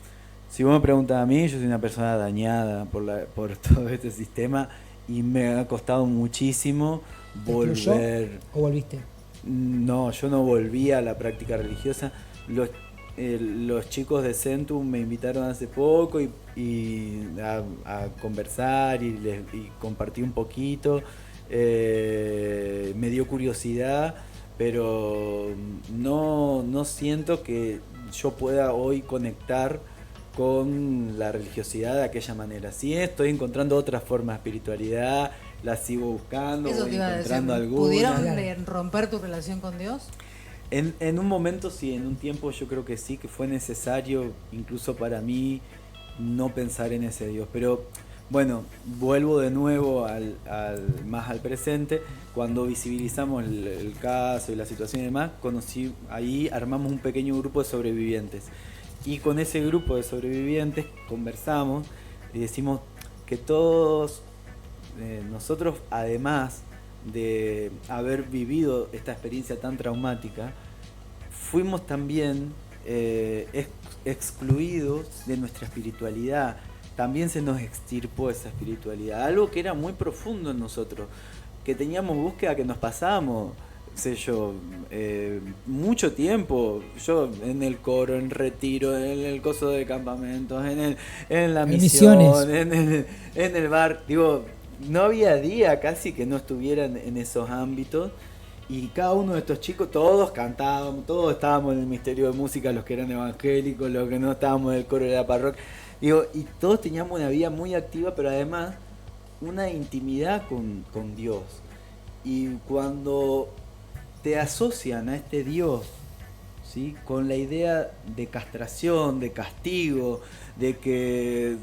Speaker 3: Si vos me preguntas a mí, yo soy una persona dañada por todo este sistema, y me ha costado muchísimo
Speaker 2: ¿Te excluyó
Speaker 3: volver.
Speaker 2: o volviste?
Speaker 3: No, yo no volví a la práctica religiosa. Los chicos de Centum me invitaron hace poco a conversar y compartí un poquito. Me dio curiosidad, pero no siento que yo pueda hoy conectar con la religiosidad de aquella manera. Sí, estoy encontrando otras formas de espiritualidad, las sigo buscando,
Speaker 1: Eso
Speaker 3: voy
Speaker 1: te iba a decir.
Speaker 3: encontrando algunas.
Speaker 1: ¿Pudieron
Speaker 2: Claro.
Speaker 1: romper tu relación con Dios?
Speaker 3: En un momento sí, en un tiempo yo creo que sí, que fue necesario, incluso para mí, no pensar en ese Dios. Pero Bueno, vuelvo de nuevo más al presente. Cuando visibilizamos el caso y la situación y demás, ahí armamos un pequeño grupo de sobrevivientes. Y con ese grupo de sobrevivientes conversamos y decimos que todos nosotros, además de haber vivido esta experiencia tan traumática, fuimos también excluidos de nuestra espiritualidad. También se nos extirpó esa espiritualidad, algo que era muy profundo en nosotros, que teníamos búsqueda, que nos pasábamos, sé yo, mucho tiempo, yo en el coro, en retiro, en el coso de campamentos, en la misión, en el bar, digo, no había día casi que no estuvieran en esos ámbitos. Y cada uno de estos chicos, todos cantábamos, todos estábamos en el Ministerio de Música, los que eran evangélicos, los que no estábamos en el coro de la parroquia. Digo, y todos teníamos una vida muy activa, pero además una intimidad con Dios. Y cuando te asocian a este Dios, ¿sí?, con la idea de castración, de castigo, de que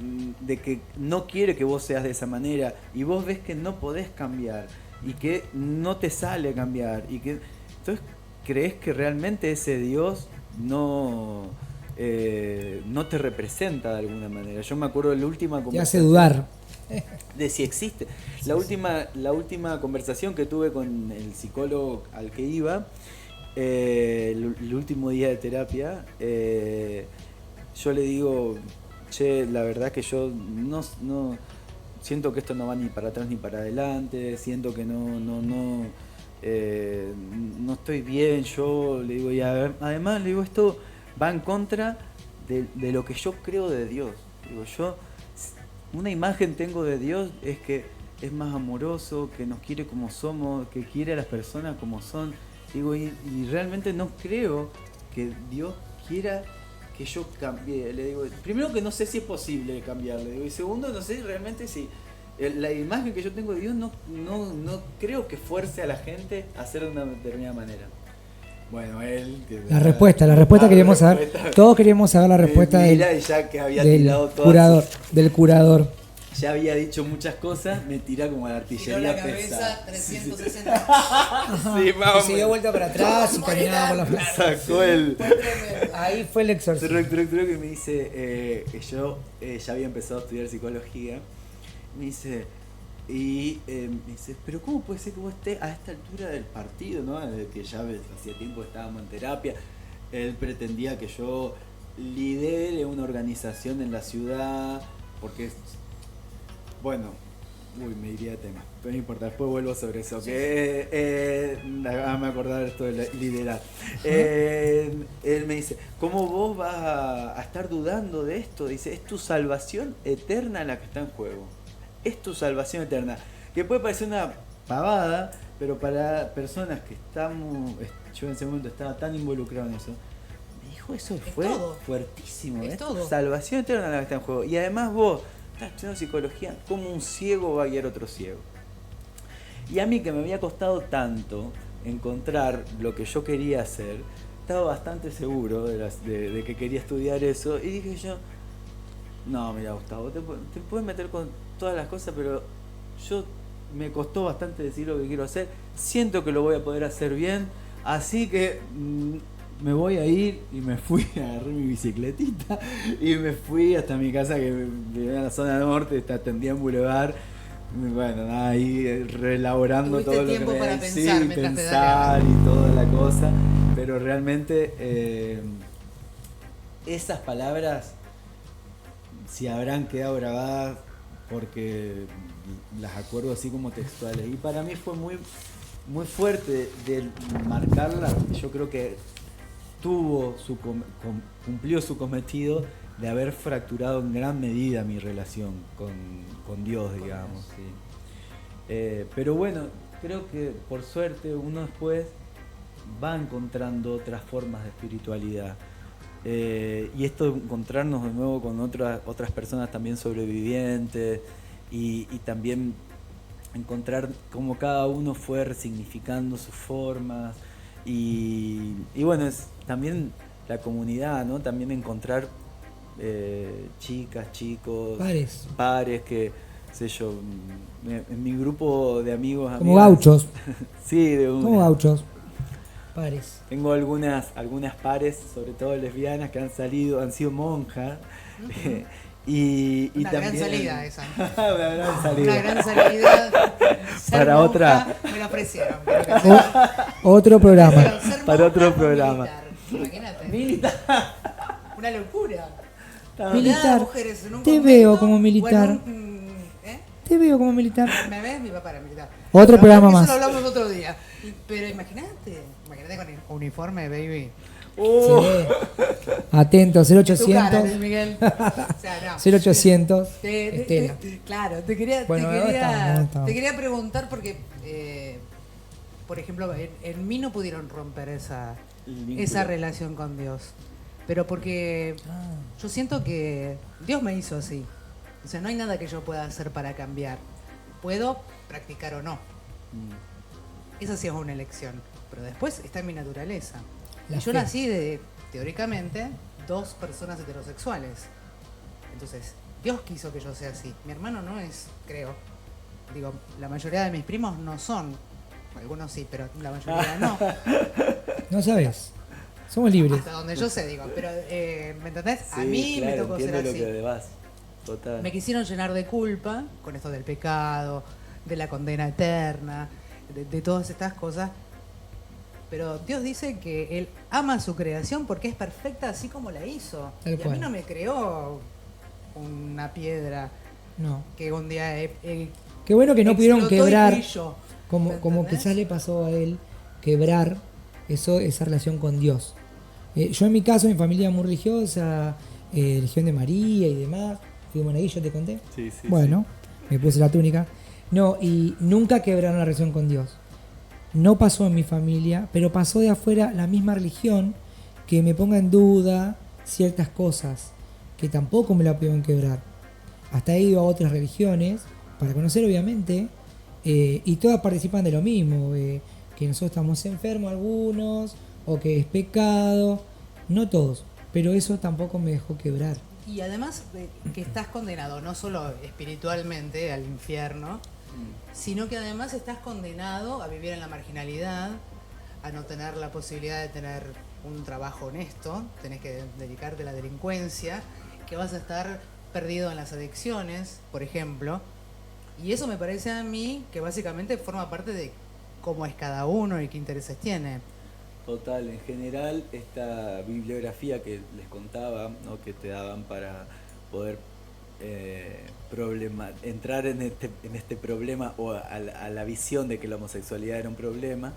Speaker 3: no quiere que vos seas de esa manera, y vos ves que no podés cambiar, y que no te sale cambiar, entonces crees que realmente ese Dios no te representa de alguna manera. Yo me acuerdo de la última conversación.
Speaker 2: Te hace dudar
Speaker 3: de si existe. La última conversación que tuve con el psicólogo al que iba, el último día de terapia, yo le digo, che, la verdad que yo no siento que esto no va ni para atrás ni para adelante, siento que no estoy bien. Yo le digo, y además le digo, esto va en contra de lo que yo creo de Dios. Digo, yo una imagen tengo de Dios es que es más amoroso, que nos quiere como somos, que quiere a las personas como son. Digo, y realmente no creo que Dios quiera que yo cambie. Le digo, primero que no sé si es posible cambiarle, digo, y segundo no sé realmente si la imagen que yo tengo de Dios no creo que fuerce a la gente a hacer de una determinada manera. Bueno, la
Speaker 2: respuesta queríamos saber. Todos queríamos saber la respuesta del curador.
Speaker 3: Ya había dicho muchas cosas, me tira como a la artillería pesada.
Speaker 1: 360.
Speaker 3: Sí, vamos.
Speaker 2: Se dio vuelta para atrás y caminaba por la plaza.
Speaker 3: Sacó el...
Speaker 2: Ahí fue el exorcismo.
Speaker 3: Que me dice que yo ya había empezado a estudiar psicología. Me dice, pero ¿cómo puede ser que vos estés a esta altura del partido, ¿no? Desde que ya hacía tiempo estábamos en terapia. Él pretendía que yo lidere una organización en la ciudad, porque bueno, me iría de tema, pero no importa, después vuelvo sobre eso. Déjame acordar esto de liderar. Él me dice, ¿cómo vos vas a estar dudando de esto? Dice, es tu salvación eterna la que está en juego. Es tu salvación eterna. Que puede parecer una pavada, pero para personas que estamos... Yo en ese momento estaba tan involucrado en eso. Me dijo, eso fue fuertísimo. Es tu salvación eterna la que está en juego. Y además vos estás estudiando psicología, como un ciego va a guiar a otro ciego. Y a mí, que me había costado tanto encontrar lo que yo quería hacer, estaba bastante seguro de que quería estudiar eso. Y dije yo, no, mira, Gustavo, te puedes meter con todas las cosas, pero yo me costó bastante decir lo que quiero hacer. Siento que lo voy a poder hacer bien, así que me voy a ir. Y me fui, agarré mi bicicletita y me fui hasta mi casa, que vivía en la zona norte, atendía en Boulevard. Bueno, nada, ahí reelaborando todo lo que
Speaker 1: tiempo para
Speaker 3: pensar y toda la cosa, pero realmente esas palabras, si habrán quedado grabadas, porque las acuerdo así como textuales, y para mí fue muy, muy fuerte de marcarla. Yo creo que cumplió su cometido de haber fracturado en gran medida mi relación con Dios, digamos. Sí. Pero bueno, creo que por suerte uno después va encontrando otras formas de espiritualidad. Y esto de encontrarnos de nuevo con otras personas también sobrevivientes, y también encontrar cómo cada uno fue resignificando sus formas, y bueno, es también la comunidad, ¿no? También encontrar chicas, chicos, pares que sé yo, en mi grupo de amigos,
Speaker 2: Como
Speaker 3: amigas,
Speaker 2: gauchos.
Speaker 3: sí, de
Speaker 2: Como
Speaker 3: una.
Speaker 2: gauchos. Pares.
Speaker 3: Tengo algunas pares, sobre todo lesbianas, que han sido monjas. Y
Speaker 1: Una
Speaker 3: también,
Speaker 1: gran salida esa.
Speaker 3: Una gran salida.
Speaker 1: Una gran salida. Ser
Speaker 3: Para
Speaker 1: monja,
Speaker 3: otra.
Speaker 1: Me lo ofrecieron. Creo que ser-
Speaker 2: Otro programa.
Speaker 1: Pero ser
Speaker 3: Para
Speaker 1: monja
Speaker 3: otro
Speaker 1: o
Speaker 3: programa.
Speaker 1: militar. Imagínate.
Speaker 3: Militar.
Speaker 1: Una locura.
Speaker 2: Militar.
Speaker 1: Nada, mujeres en un
Speaker 2: Te
Speaker 1: convento
Speaker 2: veo como
Speaker 1: o en
Speaker 2: militar.
Speaker 1: ¿eh?
Speaker 2: Te veo como militar.
Speaker 1: ¿Me ves? Mi papá era militar.
Speaker 2: Otro
Speaker 1: Pero
Speaker 2: programa
Speaker 1: eso
Speaker 2: más.
Speaker 1: lo hablamos otro día. Pero imagínate con el uniforme, baby.
Speaker 2: Sí. Atento,
Speaker 1: Tu cara,
Speaker 2: 0800.
Speaker 1: Luis Miguel. O sea, no.
Speaker 2: 0800.
Speaker 1: Te-
Speaker 2: Estela.
Speaker 1: claro, te quería,
Speaker 2: Bueno,
Speaker 1: te,
Speaker 2: ¿dónde
Speaker 1: quería
Speaker 2: estamos? ¿Dónde estamos?
Speaker 1: te quería preguntar porque, por ejemplo, en mí no pudieron romper
Speaker 3: El vínculo.
Speaker 1: esa relación con Dios. Pero porque
Speaker 2: Ah,
Speaker 1: yo siento que Dios me hizo así. O sea, no hay nada que yo pueda hacer para cambiar. Puedo practicar o no. Esa sí es una elección. Pero después está en mi naturaleza.
Speaker 2: La
Speaker 1: Y yo
Speaker 2: fe.
Speaker 1: nací de, teóricamente, 2 personas heterosexuales. Entonces, Dios quiso que yo sea así. Mi hermano no es, creo. Digo, la mayoría de mis primos no son. Algunos sí, pero la mayoría no.
Speaker 2: no sabes. Somos libres.
Speaker 1: Hasta donde yo sé, digo. Pero, ¿me entendés? A
Speaker 3: Sí,
Speaker 1: mí
Speaker 3: claro,
Speaker 1: me tocó ser
Speaker 3: entiendo
Speaker 1: así.
Speaker 3: lo que vas. Total.
Speaker 1: Me quisieron llenar de culpa con esto del pecado, de la condena eterna, de todas estas cosas. Pero Dios dice que Él ama su creación porque es perfecta así como la hizo.
Speaker 2: Tal
Speaker 1: Y a mí
Speaker 2: cual.
Speaker 1: no me creó una piedra
Speaker 2: No.
Speaker 1: que un día
Speaker 2: Qué bueno que no pudieron
Speaker 1: explotó y
Speaker 2: quebrar,
Speaker 1: fui yo.
Speaker 2: como,
Speaker 1: ¿Me
Speaker 2: como
Speaker 1: entendés?
Speaker 2: quizás le pasó a él, quebrar esa relación con Dios. Yo en mi caso, mi familia muy religiosa, religión de María y demás. Fui de monaguillo, te conté.
Speaker 3: Sí, sí,
Speaker 2: Bueno, me puse la túnica. No, y nunca quebraron la relación con Dios. No pasó en mi familia, pero pasó de afuera la misma religión que me ponga en duda ciertas cosas que tampoco me la pudieron quebrar. Hasta he ido a otras religiones para conocer, obviamente, y todas participan de lo mismo, que nosotros estamos enfermos algunos, o que es pecado, no todos, pero eso tampoco me dejó quebrar.
Speaker 1: Y además que estás condenado no solo espiritualmente al infierno, sino que además estás condenado a vivir en la marginalidad, a no tener la posibilidad de tener un trabajo honesto, tenés que dedicarte a la delincuencia, que vas a estar perdido en las adicciones, por ejemplo. Y eso me parece a mí que básicamente forma parte de cómo es cada uno y qué intereses tiene.
Speaker 3: Total, en general esta bibliografía que les contaba, ¿no? Que te daban para poder entrar en este problema o a la visión de que la homosexualidad era un problema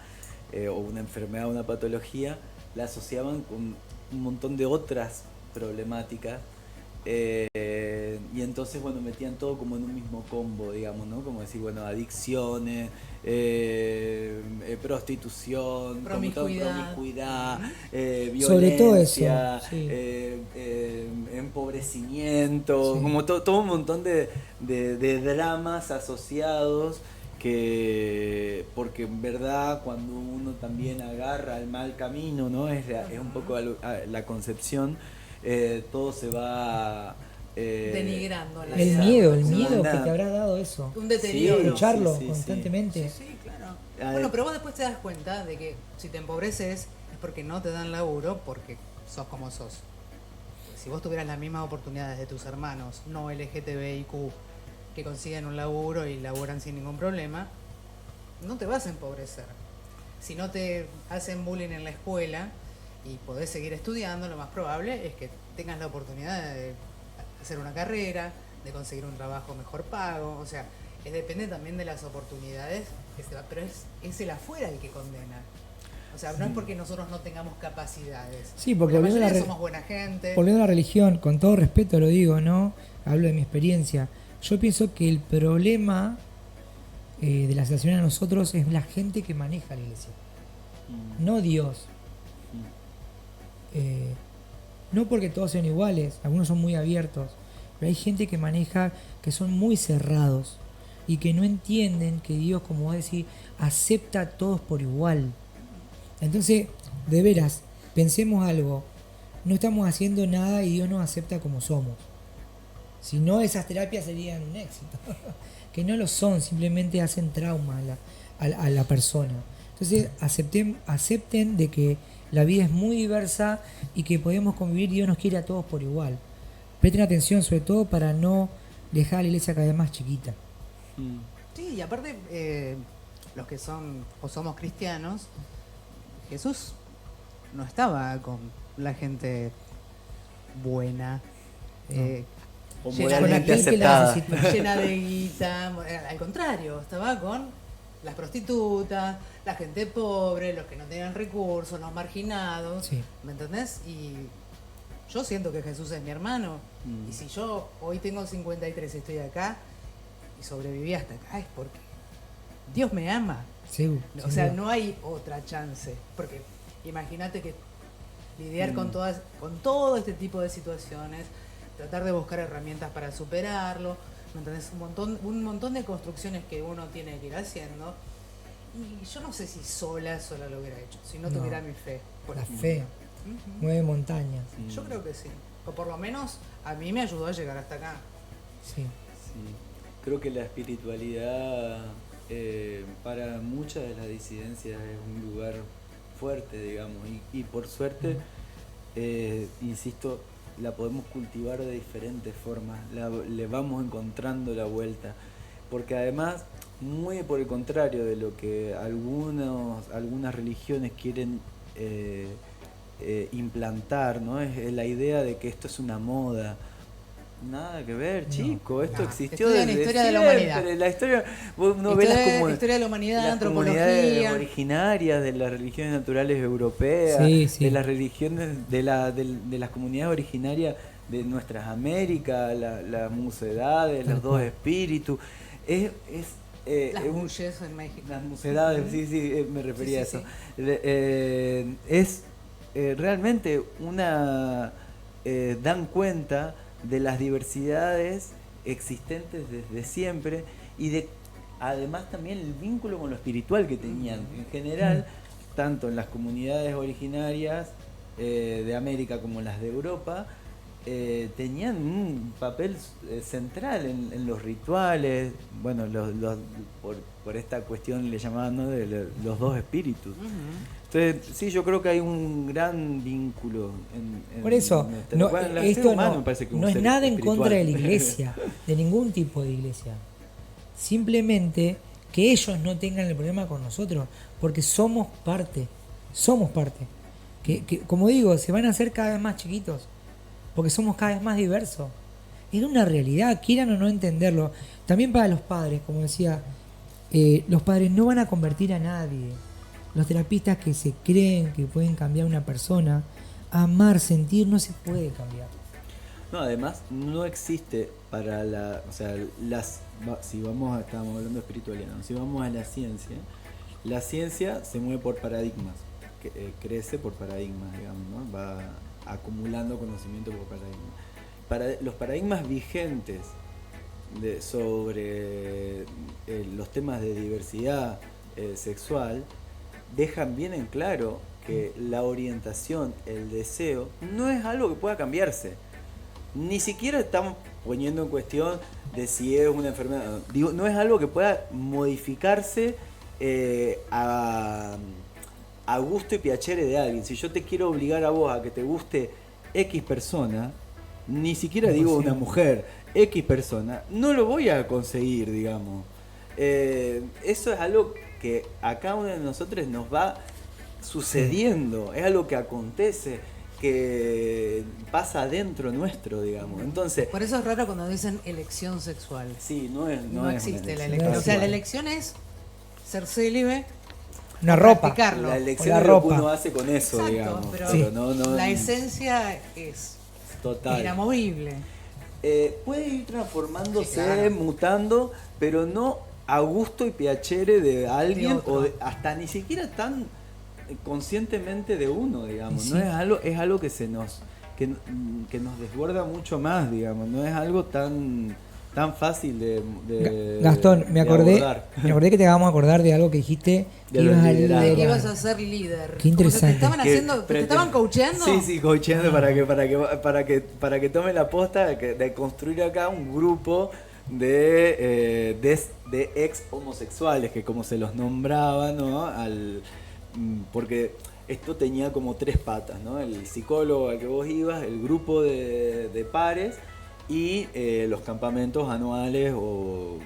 Speaker 3: o una enfermedad o una patología, la asociaban con un montón de otras problemáticas y entonces bueno, metían todo como en un mismo combo, digamos, ¿no? Como decir, bueno, adicciones, prostitución, como todo, promiscuidad, violencia,
Speaker 2: Sobre todo eso, sí.
Speaker 3: empobrecimiento,
Speaker 2: Sí.
Speaker 3: como todo un montón de dramas asociados porque en verdad cuando uno también agarra el mal camino, ¿no? Es un poco la concepción, todo se va
Speaker 1: Denigrando la
Speaker 2: El
Speaker 1: vida.
Speaker 2: miedo
Speaker 3: Sí,
Speaker 2: que
Speaker 3: una-
Speaker 2: te habrá dado eso.
Speaker 1: Un deterioro.
Speaker 2: Escucharlo
Speaker 3: sí, sí, sí.
Speaker 2: constantemente.
Speaker 1: Sí, sí, claro.
Speaker 3: A
Speaker 1: Bueno,
Speaker 3: ver.
Speaker 1: pero vos después te das cuenta de que si te empobreces es porque no te dan laburo, porque sos como sos. Si vos tuvieras las mismas oportunidades de tus hermanos no LGTBIQ que consiguen un laburo y laburan sin ningún problema, no te vas a empobrecer. Si no te hacen bullying en la escuela y podés seguir estudiando, lo más probable es que tengas la oportunidad de hacer una carrera, de conseguir un trabajo mejor pago, o sea, depende también de las oportunidades, pero es el afuera el que condena. O sea, no es porque nosotros no tengamos capacidades.
Speaker 2: Sí, porque
Speaker 1: la
Speaker 2: volviendo a la
Speaker 1: mayoría
Speaker 2: re-
Speaker 1: somos buena gente.
Speaker 2: Volviendo a la religión, con todo respeto lo digo, ¿no? Hablo de mi experiencia. Yo pienso que el problema de la situación a nosotros es la gente que maneja la iglesia, no Dios. No porque todos sean iguales, algunos son muy abiertos, pero hay gente que maneja que son muy cerrados y que no entienden que Dios, como vos decís, acepta a todos por igual. Entonces, de veras, pensemos algo, no estamos haciendo nada y Dios nos acepta como somos. Si no, esas terapias serían un éxito. Que no lo son, simplemente hacen trauma a la persona. Entonces acepten de que la vida es muy diversa y que podemos convivir, Dios nos quiere a todos por igual. Presten atención sobre todo para no dejar a la iglesia cada vez más chiquita.
Speaker 1: Sí, y aparte, los que son o somos cristianos, Jesús no estaba con la gente buena,
Speaker 3: O
Speaker 1: llena,
Speaker 3: moralmente
Speaker 2: aquel que la
Speaker 3: aceptada.
Speaker 2: necesita.
Speaker 1: llena de guita. Al contrario, estaba con las prostitutas, la gente pobre, los que no tenían recursos, los marginados.
Speaker 2: Sí.
Speaker 1: ¿Me entendés? Y yo siento que Jesús es mi hermano. Y si yo hoy tengo 53 y estoy acá y sobreviví hasta acá, es porque Dios me ama.
Speaker 2: Seguro,
Speaker 1: O sea, no hay otra chance. Porque imagínate que lidiar con todo este tipo de situaciones, tratar de buscar herramientas para superarlo, ¿me entendés? Un montón de construcciones que uno tiene que ir haciendo. Y yo no sé si sola lo hubiera hecho, si no tuviera mi fe. Por
Speaker 2: La
Speaker 1: ejemplo.
Speaker 2: fe mueve montañas.
Speaker 1: Yo creo que sí. O por lo menos a mí me ayudó a llegar hasta acá.
Speaker 2: Sí.
Speaker 3: Sí. Creo que la espiritualidad para muchas de las disidencias es un lugar fuerte, digamos, y por suerte, insisto, la podemos cultivar de diferentes formas, le vamos encontrando la vuelta, porque además, muy por el contrario de lo que algunas religiones quieren implantar, ¿no? Es la idea de que esto es una moda. Nada que ver, chico, esto existió
Speaker 1: Estudian
Speaker 3: desde
Speaker 1: historia de la
Speaker 3: siempre.
Speaker 1: humanidad.
Speaker 3: La historia, vos no ves
Speaker 1: Historia de la humanidad,
Speaker 3: las comunidades
Speaker 1: antropología.
Speaker 3: originarias de las religiones naturales europeas,
Speaker 2: Sí, sí.
Speaker 3: de las religiones de las comunidades originarias de nuestras Américas, las mucedades, los dos espíritus.
Speaker 1: Las
Speaker 3: un-
Speaker 1: bulles en México.
Speaker 3: las mucedades, sí, me refería
Speaker 1: Sí,
Speaker 3: a eso. Es realmente dan cuenta de las diversidades existentes desde siempre y además también el vínculo con lo espiritual que tenían en general, tanto en las comunidades originarias de América como las de Europa. Tenían un papel central en los rituales, bueno, por esta cuestión le llamaban, ¿no?, de los dos espíritus. Entonces, sí, yo creo que hay un gran vínculo en
Speaker 2: Por eso,
Speaker 3: el ser
Speaker 2: esto
Speaker 3: humano me parece que
Speaker 2: no
Speaker 3: un
Speaker 2: es
Speaker 3: ser
Speaker 2: nada en
Speaker 3: espiritual.
Speaker 2: contra de la iglesia, de ningún tipo de iglesia. Simplemente que ellos no tengan el problema con nosotros, porque somos parte. Que, como digo, se van a hacer cada vez más chiquitos, porque somos cada vez más diversos. Es una realidad, quieran o no entenderlo. También para los padres, como decía, los padres no van a convertir a nadie. Los terapistas que se creen que pueden cambiar a una persona, amar, sentir, no se puede cambiar.
Speaker 3: No, además no existe para estábamos hablando de espiritualidad, ¿no? Si vamos a la ciencia se mueve por paradigmas, crece por paradigmas, digamos, ¿no? Va acumulando conocimiento por paradigmas. Los paradigmas vigentes sobre los temas de diversidad sexual dejan bien en claro que la orientación, el deseo, no es algo que pueda cambiarse. Ni siquiera estamos poniendo en cuestión de si es una enfermedad. Digo, no es algo que pueda modificarse a gusto y piacere de alguien. Si yo te quiero obligar a vos a que te guste X persona, ni siquiera digo una mujer, X persona, no lo voy a conseguir, digamos. Eso es algo que a cada uno de nosotros nos va sucediendo, es algo que acontece, que pasa dentro nuestro, digamos. Entonces,
Speaker 1: Por eso es raro cuando dicen elección sexual.
Speaker 3: sí, no
Speaker 1: No
Speaker 3: es
Speaker 1: existe
Speaker 3: una
Speaker 1: la
Speaker 3: elección.
Speaker 1: elección. O sea, la elección es ser célibe,
Speaker 2: Una ropa.
Speaker 1: practicarlo.
Speaker 3: La elección
Speaker 2: O la
Speaker 3: es lo que
Speaker 2: ropa.
Speaker 3: uno hace con eso,
Speaker 1: Exacto,
Speaker 3: digamos.
Speaker 1: pero
Speaker 2: Sí.
Speaker 1: la esencia es
Speaker 3: Total.
Speaker 1: inamovible.
Speaker 3: Puede ir transformándose,
Speaker 1: Sí, claro.
Speaker 3: mutando, pero no a gusto y piacere de alguien
Speaker 1: otro.
Speaker 3: o hasta ni siquiera tan conscientemente de uno, digamos.
Speaker 2: Sí.
Speaker 3: No es algo que nos desborda mucho más, digamos. No es algo tan tan fácil de
Speaker 2: Gastón, me
Speaker 3: de
Speaker 2: acordé
Speaker 3: abordar.
Speaker 2: que te vamos a acordar de algo que dijiste
Speaker 3: De
Speaker 2: que
Speaker 3: los
Speaker 2: ibas a
Speaker 3: liderazgos.
Speaker 1: Que
Speaker 2: liderar.
Speaker 1: ibas a ser líder.
Speaker 2: Qué interesante.
Speaker 1: Como que te estaban coacheando.
Speaker 3: Sí, coacheando para que tome la posta de construir acá un grupo de ex homosexuales, que como se los nombraba, ¿no? Porque esto tenía como 3 patas, ¿no? El psicólogo al que vos ibas, el grupo de pares y los campamentos anuales o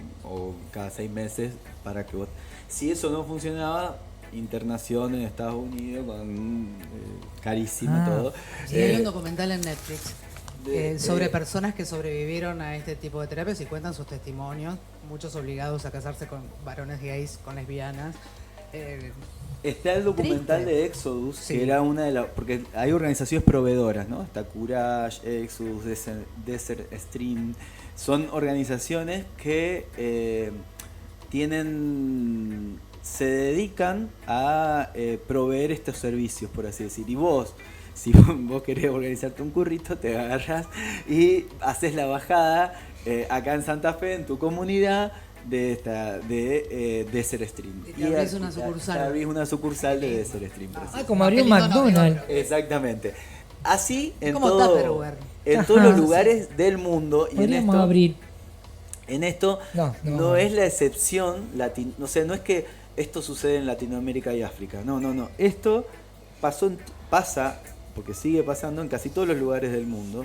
Speaker 3: cada 6 meses para que vos... Si eso no funcionaba, internación en Estados Unidos con carísimo todo.
Speaker 1: Sí, hay un documental en Netflix sobre
Speaker 3: de-
Speaker 1: personas que sobrevivieron a este tipo de terapias y cuentan sus testimonios, muchos obligados a casarse con varones gays, con lesbianas.
Speaker 3: Está el documental
Speaker 1: Triste.
Speaker 3: de Exodus,
Speaker 1: Sí.
Speaker 3: que era una de las... Porque hay organizaciones proveedoras, ¿no? Está Courage, Exodus, Desert Stream. Son organizaciones que se dedican a proveer estos servicios, por así decir. Y vos, si vos querés organizarte un currito, te agarras y haces la bajada acá en Santa Fe, en tu comunidad, de Desert Stream.
Speaker 1: Y te abrís una sucursal.
Speaker 3: Te abrís una sucursal de Desert Stream.
Speaker 2: Ah, como abrir un
Speaker 1: Qué lindo nombre,
Speaker 2: McDonald's.
Speaker 3: Exactamente. Así en,
Speaker 1: Como
Speaker 3: todo,
Speaker 1: Tupperware.
Speaker 3: en
Speaker 2: Ajá,
Speaker 3: todos los
Speaker 2: sí.
Speaker 3: lugares del mundo. Y en
Speaker 2: Podríamos
Speaker 3: esto,
Speaker 2: abrir.
Speaker 3: en esto
Speaker 2: No.
Speaker 3: no es la excepción. O sea, no es que esto sucede en Latinoamérica y África. No. Esto pasa, porque sigue pasando en casi todos los lugares del mundo.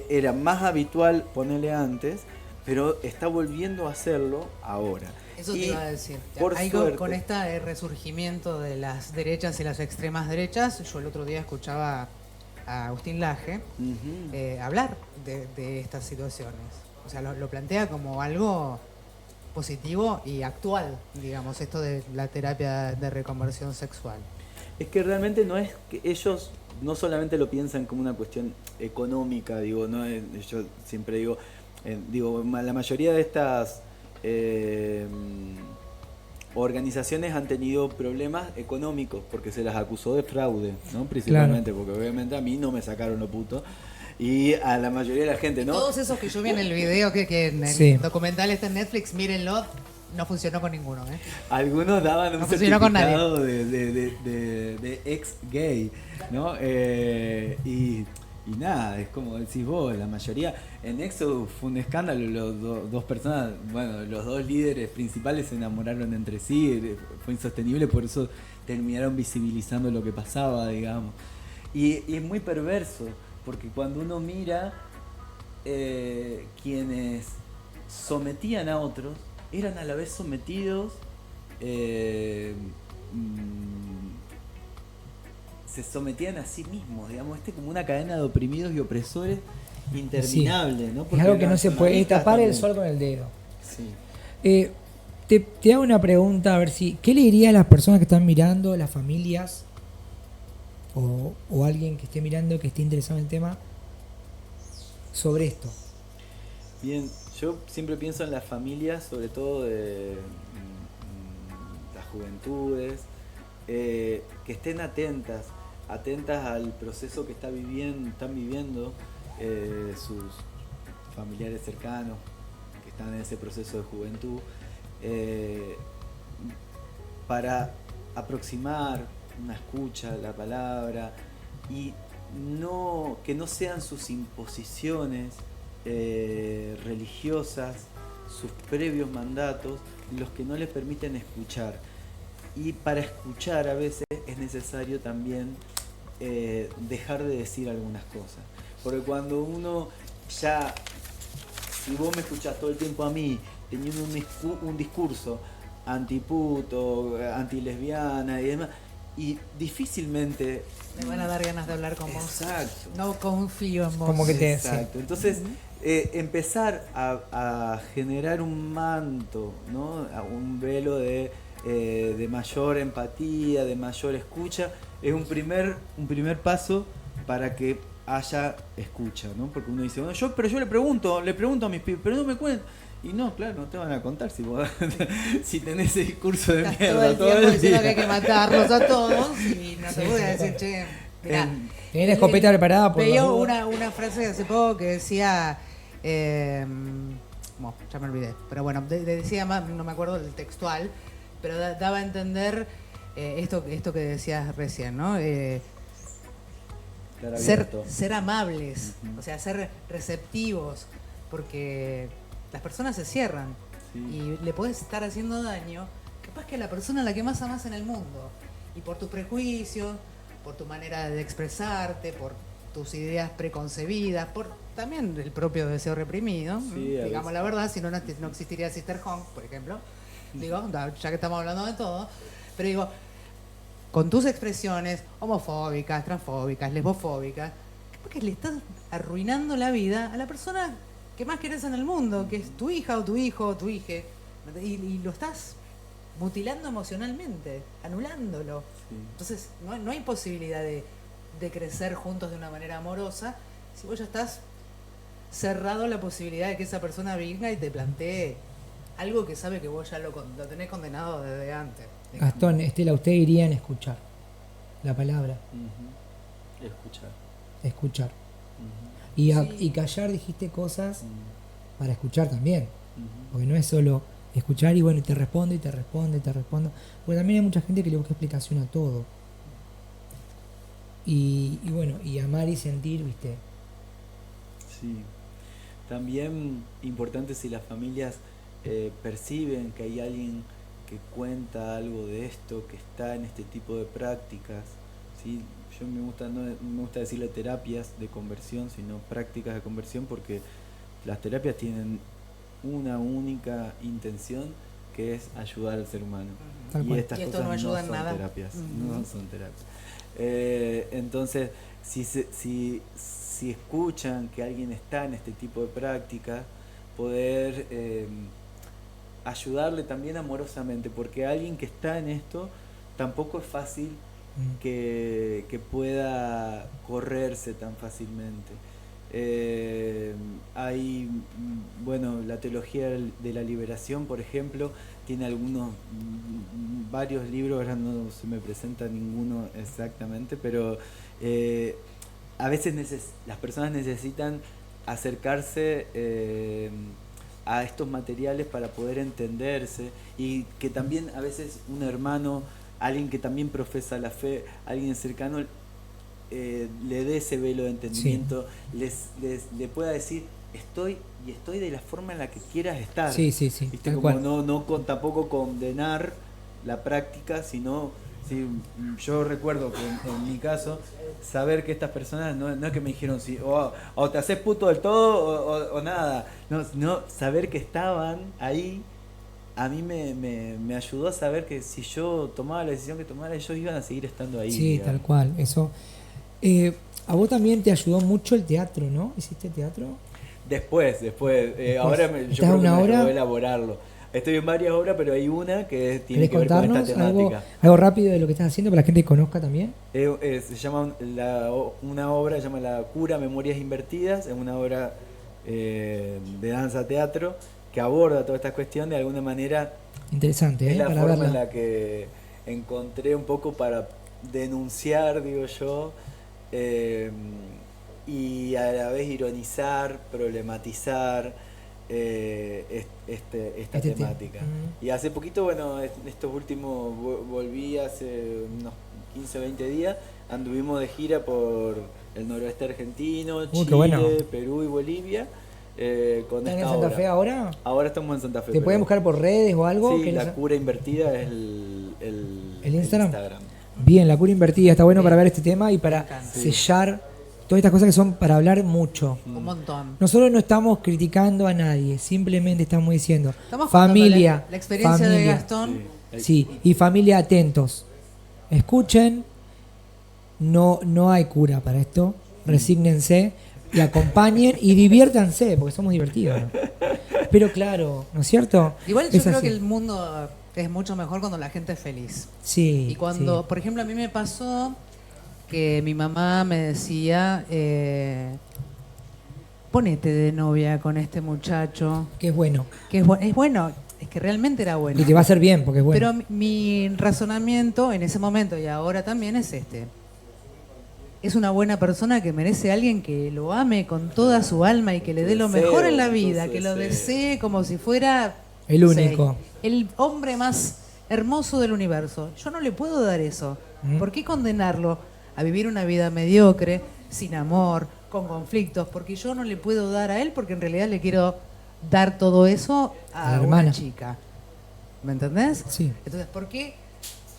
Speaker 3: Era más habitual ponerle antes, pero está volviendo a hacerlo ahora.
Speaker 1: Eso te
Speaker 3: Y,
Speaker 1: iba a decir.
Speaker 3: por
Speaker 1: Ahí
Speaker 3: suerte-
Speaker 1: con este resurgimiento de las derechas y las extremas derechas, yo el otro día escuchaba a Agustín Laje
Speaker 3: Ujú.
Speaker 1: hablar de estas situaciones. O sea, lo plantea como algo positivo y actual, digamos, esto de la terapia de reconversión sexual.
Speaker 3: Es que realmente no es que ellos no solamente lo piensan como una cuestión económica, digo, no es- yo siempre digo, la mayoría de estas organizaciones han tenido problemas económicos porque se las acusó de fraude, ¿no? Principalmente porque obviamente a mí no me sacaron lo puto y a la mayoría de la gente, ¿no?
Speaker 1: Todos esos que yo vi en el video, que en el
Speaker 2: Sí.
Speaker 1: documental está en Netflix, mírenlo, no funcionó con ninguno, ¿eh?
Speaker 3: Algunos daban un
Speaker 1: No funcionó con nadie.
Speaker 3: certificado de ex gay, ¿no? Y nada, es como decís vos, la mayoría. En Exodus fue un escándalo, dos personas, bueno, los 2 líderes principales se enamoraron entre sí, fue insostenible, por eso terminaron visibilizando lo que pasaba, digamos. Y es muy perverso, porque cuando uno mira quienes sometían a otros, eran a la vez sometidos, se sometían a sí mismos, digamos, como una cadena de oprimidos y opresores interminable, ¿no?
Speaker 2: Es
Speaker 3: Porque
Speaker 2: algo que no
Speaker 3: las
Speaker 2: se puede. Es
Speaker 3: maricas
Speaker 2: tapar el
Speaker 3: también.
Speaker 2: sol con el dedo.
Speaker 3: Sí.
Speaker 2: Te hago una pregunta, a ver si. ¿Qué le diría a las personas que están mirando, las familias, o alguien que esté mirando, que esté interesado en el tema, sobre esto?
Speaker 3: Bien, yo siempre pienso en las familias, sobre todo de las juventudes, que estén atentas al proceso que están viviendo sus familiares cercanos, que están en ese proceso de juventud, para aproximar una escucha, la palabra, y que no sean sus imposiciones religiosas, sus previos mandatos, los que no les permiten escuchar. Y para escuchar a veces es necesario también dejar de decir algunas cosas. Porque cuando uno ya, si vos me escuchás todo el tiempo a mí, teniendo un discurso antiputo, antilesbiana y demás, y difícilmente...
Speaker 1: Me van a dar ganas de hablar con vos.
Speaker 3: Exacto.
Speaker 1: No confío en vos.
Speaker 2: Como que te-
Speaker 3: Exacto. Entonces, empezar a generar un manto, ¿no? Un velo de mayor empatía, de mayor escucha, es un primer paso para que haya escucha, ¿no? Porque uno dice, bueno, pero yo le pregunto a mis pibes, pero no me cuentan. Y no, claro, no te van a contar si vos si tenés ese discurso de
Speaker 1: Estás
Speaker 3: mierda
Speaker 1: todo el tiempo diciendo que hay
Speaker 3: día.
Speaker 1: que matarlos a todos y no te voy a decir, che, Mirá,
Speaker 2: Tenés la escopeta preparada por
Speaker 1: veía
Speaker 2: las dudas.
Speaker 1: una frase hace poco que decía, bueno, ya me olvidé, pero bueno, decía, no me acuerdo del textual, pero daba a entender esto que decías recién, ¿no?
Speaker 3: Estar abierto.
Speaker 1: Ser amables, o sea, ser receptivos, porque las personas se cierran y le podés estar haciendo daño, capaz que a la persona a la que más amás en el mundo, y por tus prejuicios, por tu manera de expresarte, por tus ideas preconcebidas, por también el propio deseo reprimido, digamos la verdad, si no, no existiría Sister Hong, por ejemplo, digo, ya que estamos hablando de todo, pero digo, con tus expresiones homofóbicas, transfóbicas, lesbofóbicas, porque le estás arruinando la vida a la persona que más querés en el mundo, que es tu hija o tu hijo o tu hije, y lo estás mutilando emocionalmente, anulándolo. Sí. Entonces, no hay posibilidad de crecer juntos de una manera amorosa si vos ya estás cerrado a la posibilidad de que esa persona venga y te plantee algo que sabe que vos ya lo tenés condenado desde antes.
Speaker 2: Gastón, Estela, usted iría en escuchar la palabra. Escuchar. Y callar, dijiste cosas para escuchar también. Porque no es solo escuchar y bueno, y te respondo. Porque también hay mucha gente que le busca explicación a todo. Y bueno, y amar y sentir, ¿viste?
Speaker 3: Sí. También importante si las familias perciben que hay alguien que cuenta algo de esto, que está en este tipo de prácticas, ¿sí? Yo no me gusta decirle terapias de conversión, sino prácticas de conversión, porque las terapias tienen una única intención, que es ayudar al ser humano. Y estas cosas no son terapias, no son terapias. Entonces, si escuchan que alguien está en este tipo de prácticas, poder ayudarle también amorosamente, porque alguien que está en esto tampoco es fácil que pueda correrse tan fácilmente. Hay, bueno, la teología de la liberación, por ejemplo, tiene varios libros, ahora no se me presenta ninguno exactamente, pero a veces las personas necesitan acercarse a estos materiales para poder entenderse, y que también a veces un hermano, alguien que también profesa la fe, alguien cercano, le dé ese velo de entendimiento, le pueda decir, estoy de la forma en la que quieras estar.
Speaker 2: Sí.
Speaker 3: ¿Viste? Como tampoco condenar la práctica, sino, yo recuerdo que en mi caso, saber que estas personas no es que me dijeron o te haces puto del todo o nada, no, saber que estaban ahí, a mí me ayudó a saber que si yo tomaba la decisión que tomara, ellos iban a seguir estando ahí.
Speaker 2: Sí,
Speaker 3: digamos.
Speaker 2: tal cual, eso. A vos también te ayudó mucho el teatro, ¿no? ¿Hiciste teatro?
Speaker 3: Después. Ahora yo creo que me ayudó a elaborarlo. Estoy en varias obras, pero hay una que tiene que ver con esta temática.
Speaker 2: Algo rápido de lo que estás haciendo para la gente que conozca también?
Speaker 3: Se llama una obra se llama La Cura, Memorias Invertidas. Es una obra de danza teatro que aborda toda esta cuestión de alguna manera.
Speaker 2: Interesante,
Speaker 3: es la
Speaker 2: para
Speaker 3: forma
Speaker 2: verla.
Speaker 3: en la que encontré un poco para denunciar, digo yo, y a la vez ironizar, problematizar esta temática. Y hace poquito, bueno, estos últimos, volví hace unos 15 o 20 días, anduvimos de gira por el noroeste argentino, Chile,
Speaker 2: bueno.
Speaker 3: Perú y Bolivia. Con
Speaker 2: ¿Están en
Speaker 3: esta
Speaker 2: Santa
Speaker 3: obra.
Speaker 2: Fe ahora?
Speaker 3: Ahora estamos en Santa Fe.
Speaker 2: ¿Te pueden buscar por redes o algo?
Speaker 3: Sí, La Cura Invertida es el
Speaker 2: Instagram. Bien, La Cura Invertida, está bueno para ver este tema y para sellar todas estas cosas que son para hablar mucho.
Speaker 1: Un montón.
Speaker 2: Nosotros no estamos criticando a nadie, simplemente estamos diciendo
Speaker 1: Estamos
Speaker 2: familia,
Speaker 1: la experiencia de Gastón.
Speaker 2: Sí, y familia, atentos. Escuchen, no hay cura para esto, resígnense y acompañen y diviértanse, porque somos divertidos, ¿no? Pero claro, ¿no es cierto?
Speaker 1: Igual yo creo que el mundo es mucho mejor cuando la gente es feliz.
Speaker 2: Sí.
Speaker 1: Y cuando, por ejemplo, a mí me pasó que mi mamá me decía, ponete de novia con este muchacho.
Speaker 2: Que es bueno.
Speaker 1: Que es bueno, es que realmente era bueno.
Speaker 2: Y te va a hacer bien, porque es bueno.
Speaker 1: Pero mi razonamiento en ese momento y ahora también es este. es una buena persona que merece a alguien que lo ame con toda su alma y que le dé lo mejor en la vida, que lo desee como si fuera
Speaker 2: El
Speaker 1: no sé,
Speaker 2: único.
Speaker 1: el hombre más hermoso del universo. Yo no le puedo dar eso. ¿Por qué condenarlo a vivir una vida mediocre, sin amor, con conflictos? Porque yo no le puedo dar a él porque en realidad le quiero dar todo eso
Speaker 2: A
Speaker 1: a
Speaker 2: la
Speaker 1: una
Speaker 2: hermana.
Speaker 1: chica. ¿Me entendés?
Speaker 2: Sí.
Speaker 1: Entonces, ¿por qué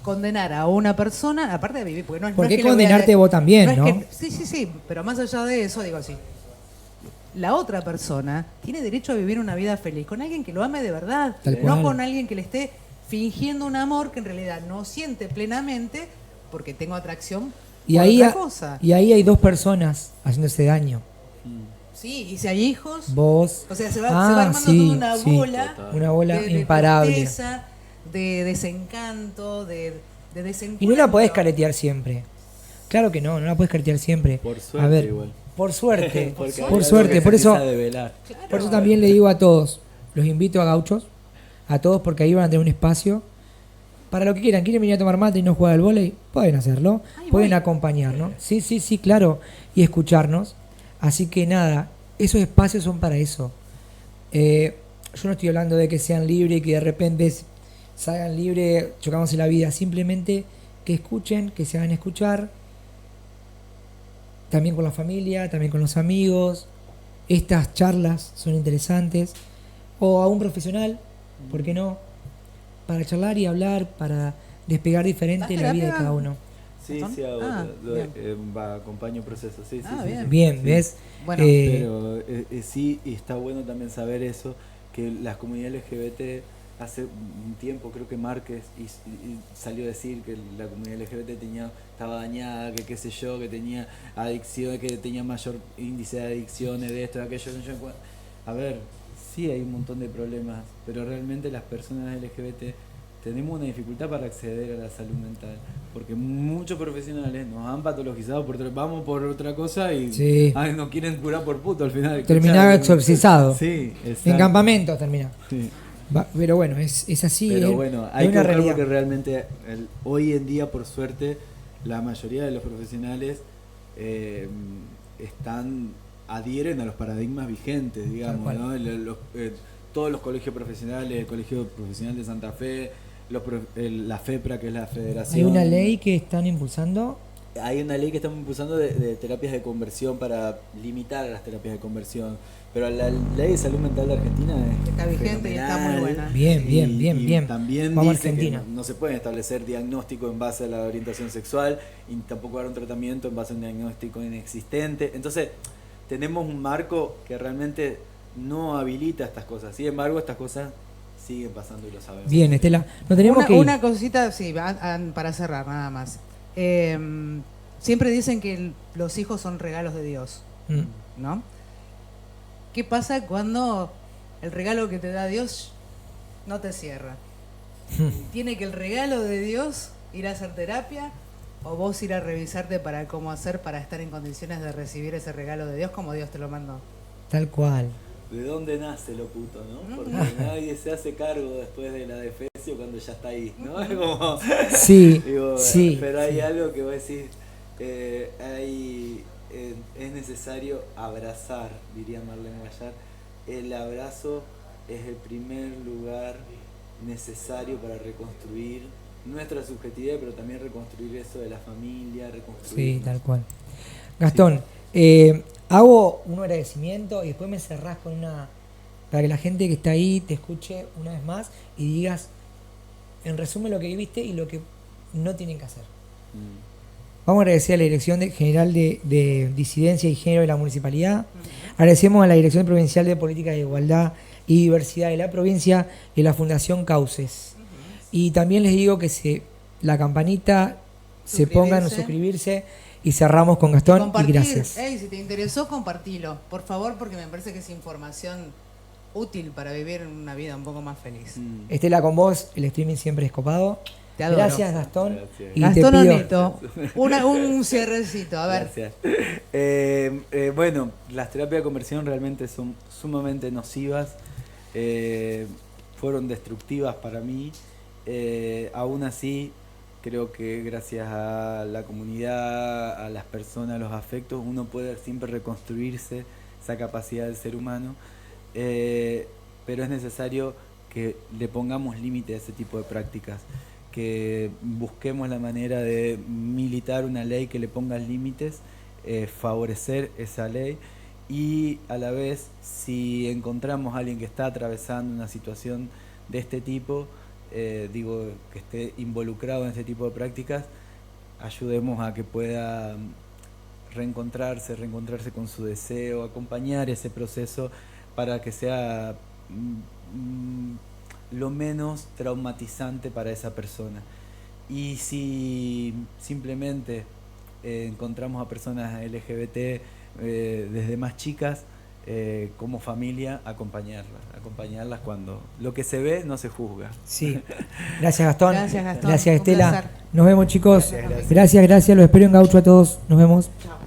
Speaker 1: condenar a una persona, aparte de vivir? Porque no es,
Speaker 2: ¿Por
Speaker 1: no
Speaker 2: qué
Speaker 1: es que le voy a-
Speaker 2: condenarte vos también, no?
Speaker 1: es que- sí, pero más allá de eso, digo así. La otra persona tiene derecho a vivir una vida feliz con alguien que lo ame de verdad,
Speaker 2: Tal
Speaker 1: no
Speaker 2: cual.
Speaker 1: con alguien que le esté fingiendo un amor que en realidad no siente plenamente porque tengo atracción
Speaker 2: Y
Speaker 1: por
Speaker 2: ahí,
Speaker 1: otra cosa.
Speaker 2: y ahí hay dos personas haciéndose daño.
Speaker 1: Sí, y si hay hijos,
Speaker 2: Vos.
Speaker 1: o sea, se va armando toda una bola,
Speaker 2: Una bola
Speaker 1: de
Speaker 2: imparable.
Speaker 1: tristeza, de desencanto, de desencuentro.
Speaker 2: Y no la podés caretear siempre. Claro que no la podés caretear siempre.
Speaker 3: Por suerte
Speaker 2: A ver,
Speaker 3: igual.
Speaker 2: por suerte,
Speaker 3: Porque hay
Speaker 2: por
Speaker 3: algo
Speaker 2: suerte,
Speaker 3: que
Speaker 2: por
Speaker 3: se
Speaker 2: eso,
Speaker 3: empieza a develar.
Speaker 2: por eso también le digo a todos, los invito a Gauchos, a todos porque ahí van a tener un espacio para lo que quieran. ¿Quieren venir a tomar mate y no jugar al vóley? Pueden hacerlo, pueden acompañarnos, sí, claro, y escucharnos. Así que nada, esos espacios son para eso. Yo no estoy hablando de que sean libres y que de repente salgan libres, chocamos en la vida, simplemente que escuchen, que se hagan escuchar, también con la familia, también con los amigos. Estas charlas son interesantes. O a un profesional, ¿por qué no? Para charlar y hablar, para despegar diferente
Speaker 1: ¿Das
Speaker 2: la vida de
Speaker 1: terapia?
Speaker 2: cada uno.
Speaker 3: Sí,
Speaker 1: ¿Gastón?
Speaker 3: sí, hago,
Speaker 1: Bien.
Speaker 3: acompaño procesos, sí, sí,
Speaker 1: Ah,
Speaker 3: sí,
Speaker 1: bien.
Speaker 3: sí.
Speaker 2: Bien,
Speaker 3: Sí.
Speaker 2: ¿ves?
Speaker 1: Bueno,
Speaker 3: Pero sí, y está bueno también saber eso, que las comunidades LGBT hace un tiempo, creo que Márquez y salió a decir que la comunidad LGBT estaba dañada, que qué sé yo, que tenía adicción, que tenía mayor índice de adicciones, de esto, de aquello. A ver, sí hay un montón de problemas, pero realmente las personas LGBT tenemos una dificultad para acceder a la salud mental, porque muchos profesionales nos han patologizado vamos por otra cosa y
Speaker 2: Sí.
Speaker 3: nos quieren curar por puto al final.
Speaker 2: Terminaba exorcizado.
Speaker 3: Sí, exacto.
Speaker 2: En campamento termina.
Speaker 3: Sí.
Speaker 2: Pero bueno, es así.
Speaker 3: Pero
Speaker 2: es-
Speaker 3: bueno,
Speaker 2: es
Speaker 3: hay que
Speaker 2: una
Speaker 3: buscar
Speaker 2: realidad.
Speaker 3: porque realmente hoy en día, por suerte, la mayoría de los profesionales adhieren a los paradigmas vigentes, digamos,
Speaker 2: cual.
Speaker 3: ¿no? Todos los colegios profesionales, el Colegio Profesional de Santa Fe, la FEPRA, que es la Federación.
Speaker 2: Hay una ley que están impulsando.
Speaker 3: Hay una ley que estamos impulsando de terapias de conversión para limitar las terapias de conversión. Pero la ley de salud mental de Argentina
Speaker 1: Está vigente y está muy buena.
Speaker 2: Bien, bien,
Speaker 3: Y
Speaker 2: bien, bien.
Speaker 3: también
Speaker 2: Vamos a
Speaker 3: dice que
Speaker 2: Argentina.
Speaker 3: no se pueden establecer diagnósticos en base a la orientación sexual y tampoco dar un tratamiento en base a un diagnóstico inexistente. Entonces, tenemos un marco que realmente no habilita estas cosas. Sin embargo, estas cosas siguen pasando y lo sabemos.
Speaker 2: Bien, Estela. No tenemos
Speaker 1: una,
Speaker 2: que ir.
Speaker 1: una cosita, sí, para cerrar nada más. Siempre dicen que los hijos son regalos de Dios,
Speaker 2: Mm.
Speaker 1: ¿no? ¿Qué pasa cuando el regalo que te da Dios no te cierra? ¿Tiene que el regalo de Dios ir a hacer terapia o vos ir a revisarte para cómo hacer para estar en condiciones de recibir ese regalo de Dios como Dios te lo mandó?
Speaker 2: Tal cual.
Speaker 3: ¿De dónde nace lo puto, no? Porque nadie se hace cargo después de la defecio cuando ya está ahí, ¿no? Es como...
Speaker 2: Sí,
Speaker 3: Digo,
Speaker 2: sí.
Speaker 3: pero hay
Speaker 2: sí.
Speaker 3: algo que vos decís, es necesario abrazar, diría Marlene Gallar. El abrazo es el primer lugar necesario para reconstruir nuestra subjetividad, pero también reconstruir eso de la familia, reconstruir...
Speaker 2: Sí, tal cual. Gastón, hago un agradecimiento y después me cerrás con una... Para que la gente que está ahí te escuche una vez más y digas, en resumen, lo que viviste y lo que no tienen que hacer. Vamos a agradecer a la Dirección General de Disidencia y Género de la Municipalidad. Agradecemos a la Dirección Provincial de Política de Igualdad y Diversidad de la provincia y la Fundación Cauces. Y también les digo que la campanita se pongan a suscribirse y cerramos con Gastón y
Speaker 1: Compartir.
Speaker 2: gracias.
Speaker 1: Ey, si te interesó, compartilo, por favor, porque me parece que es información útil para vivir una vida un poco más feliz.
Speaker 2: Estela, con vos, el streaming siempre es copado.
Speaker 1: Te adoro.
Speaker 2: Gracias, Gastón.
Speaker 3: Gracias.
Speaker 2: Y
Speaker 1: Gastón
Speaker 2: te pido,
Speaker 1: Oneto, un cierrecito, a ver.
Speaker 3: Gracias. Bueno, las terapias de conversión realmente son sumamente nocivas, fueron destructivas para mí. Aún así, Creo que gracias a la comunidad, a las personas, a los afectos, uno puede siempre reconstruirse esa capacidad del ser humano, pero es necesario que le pongamos límite a ese tipo de prácticas, que busquemos la manera de militar una ley que le ponga límites, favorecer esa ley, y a la vez, si encontramos a alguien que está atravesando una situación de este tipo, que esté involucrado en este tipo de prácticas, ayudemos a que pueda reencontrarse con su deseo, acompañar ese proceso para que sea lo menos traumatizante para esa persona. Y si simplemente encontramos a personas LGBT desde más chicas, como familia, acompañarlas cuando lo que se ve no se juzga.
Speaker 2: Sí. Gracias, Gastón.
Speaker 1: Gracias, Gastón.
Speaker 2: Gracias,
Speaker 1: Un
Speaker 2: Estela.
Speaker 1: placer.
Speaker 2: Nos vemos, chicos.
Speaker 3: Gracias.
Speaker 2: Gracias. Los espero en Gaucho a todos. Nos vemos.
Speaker 1: Chao.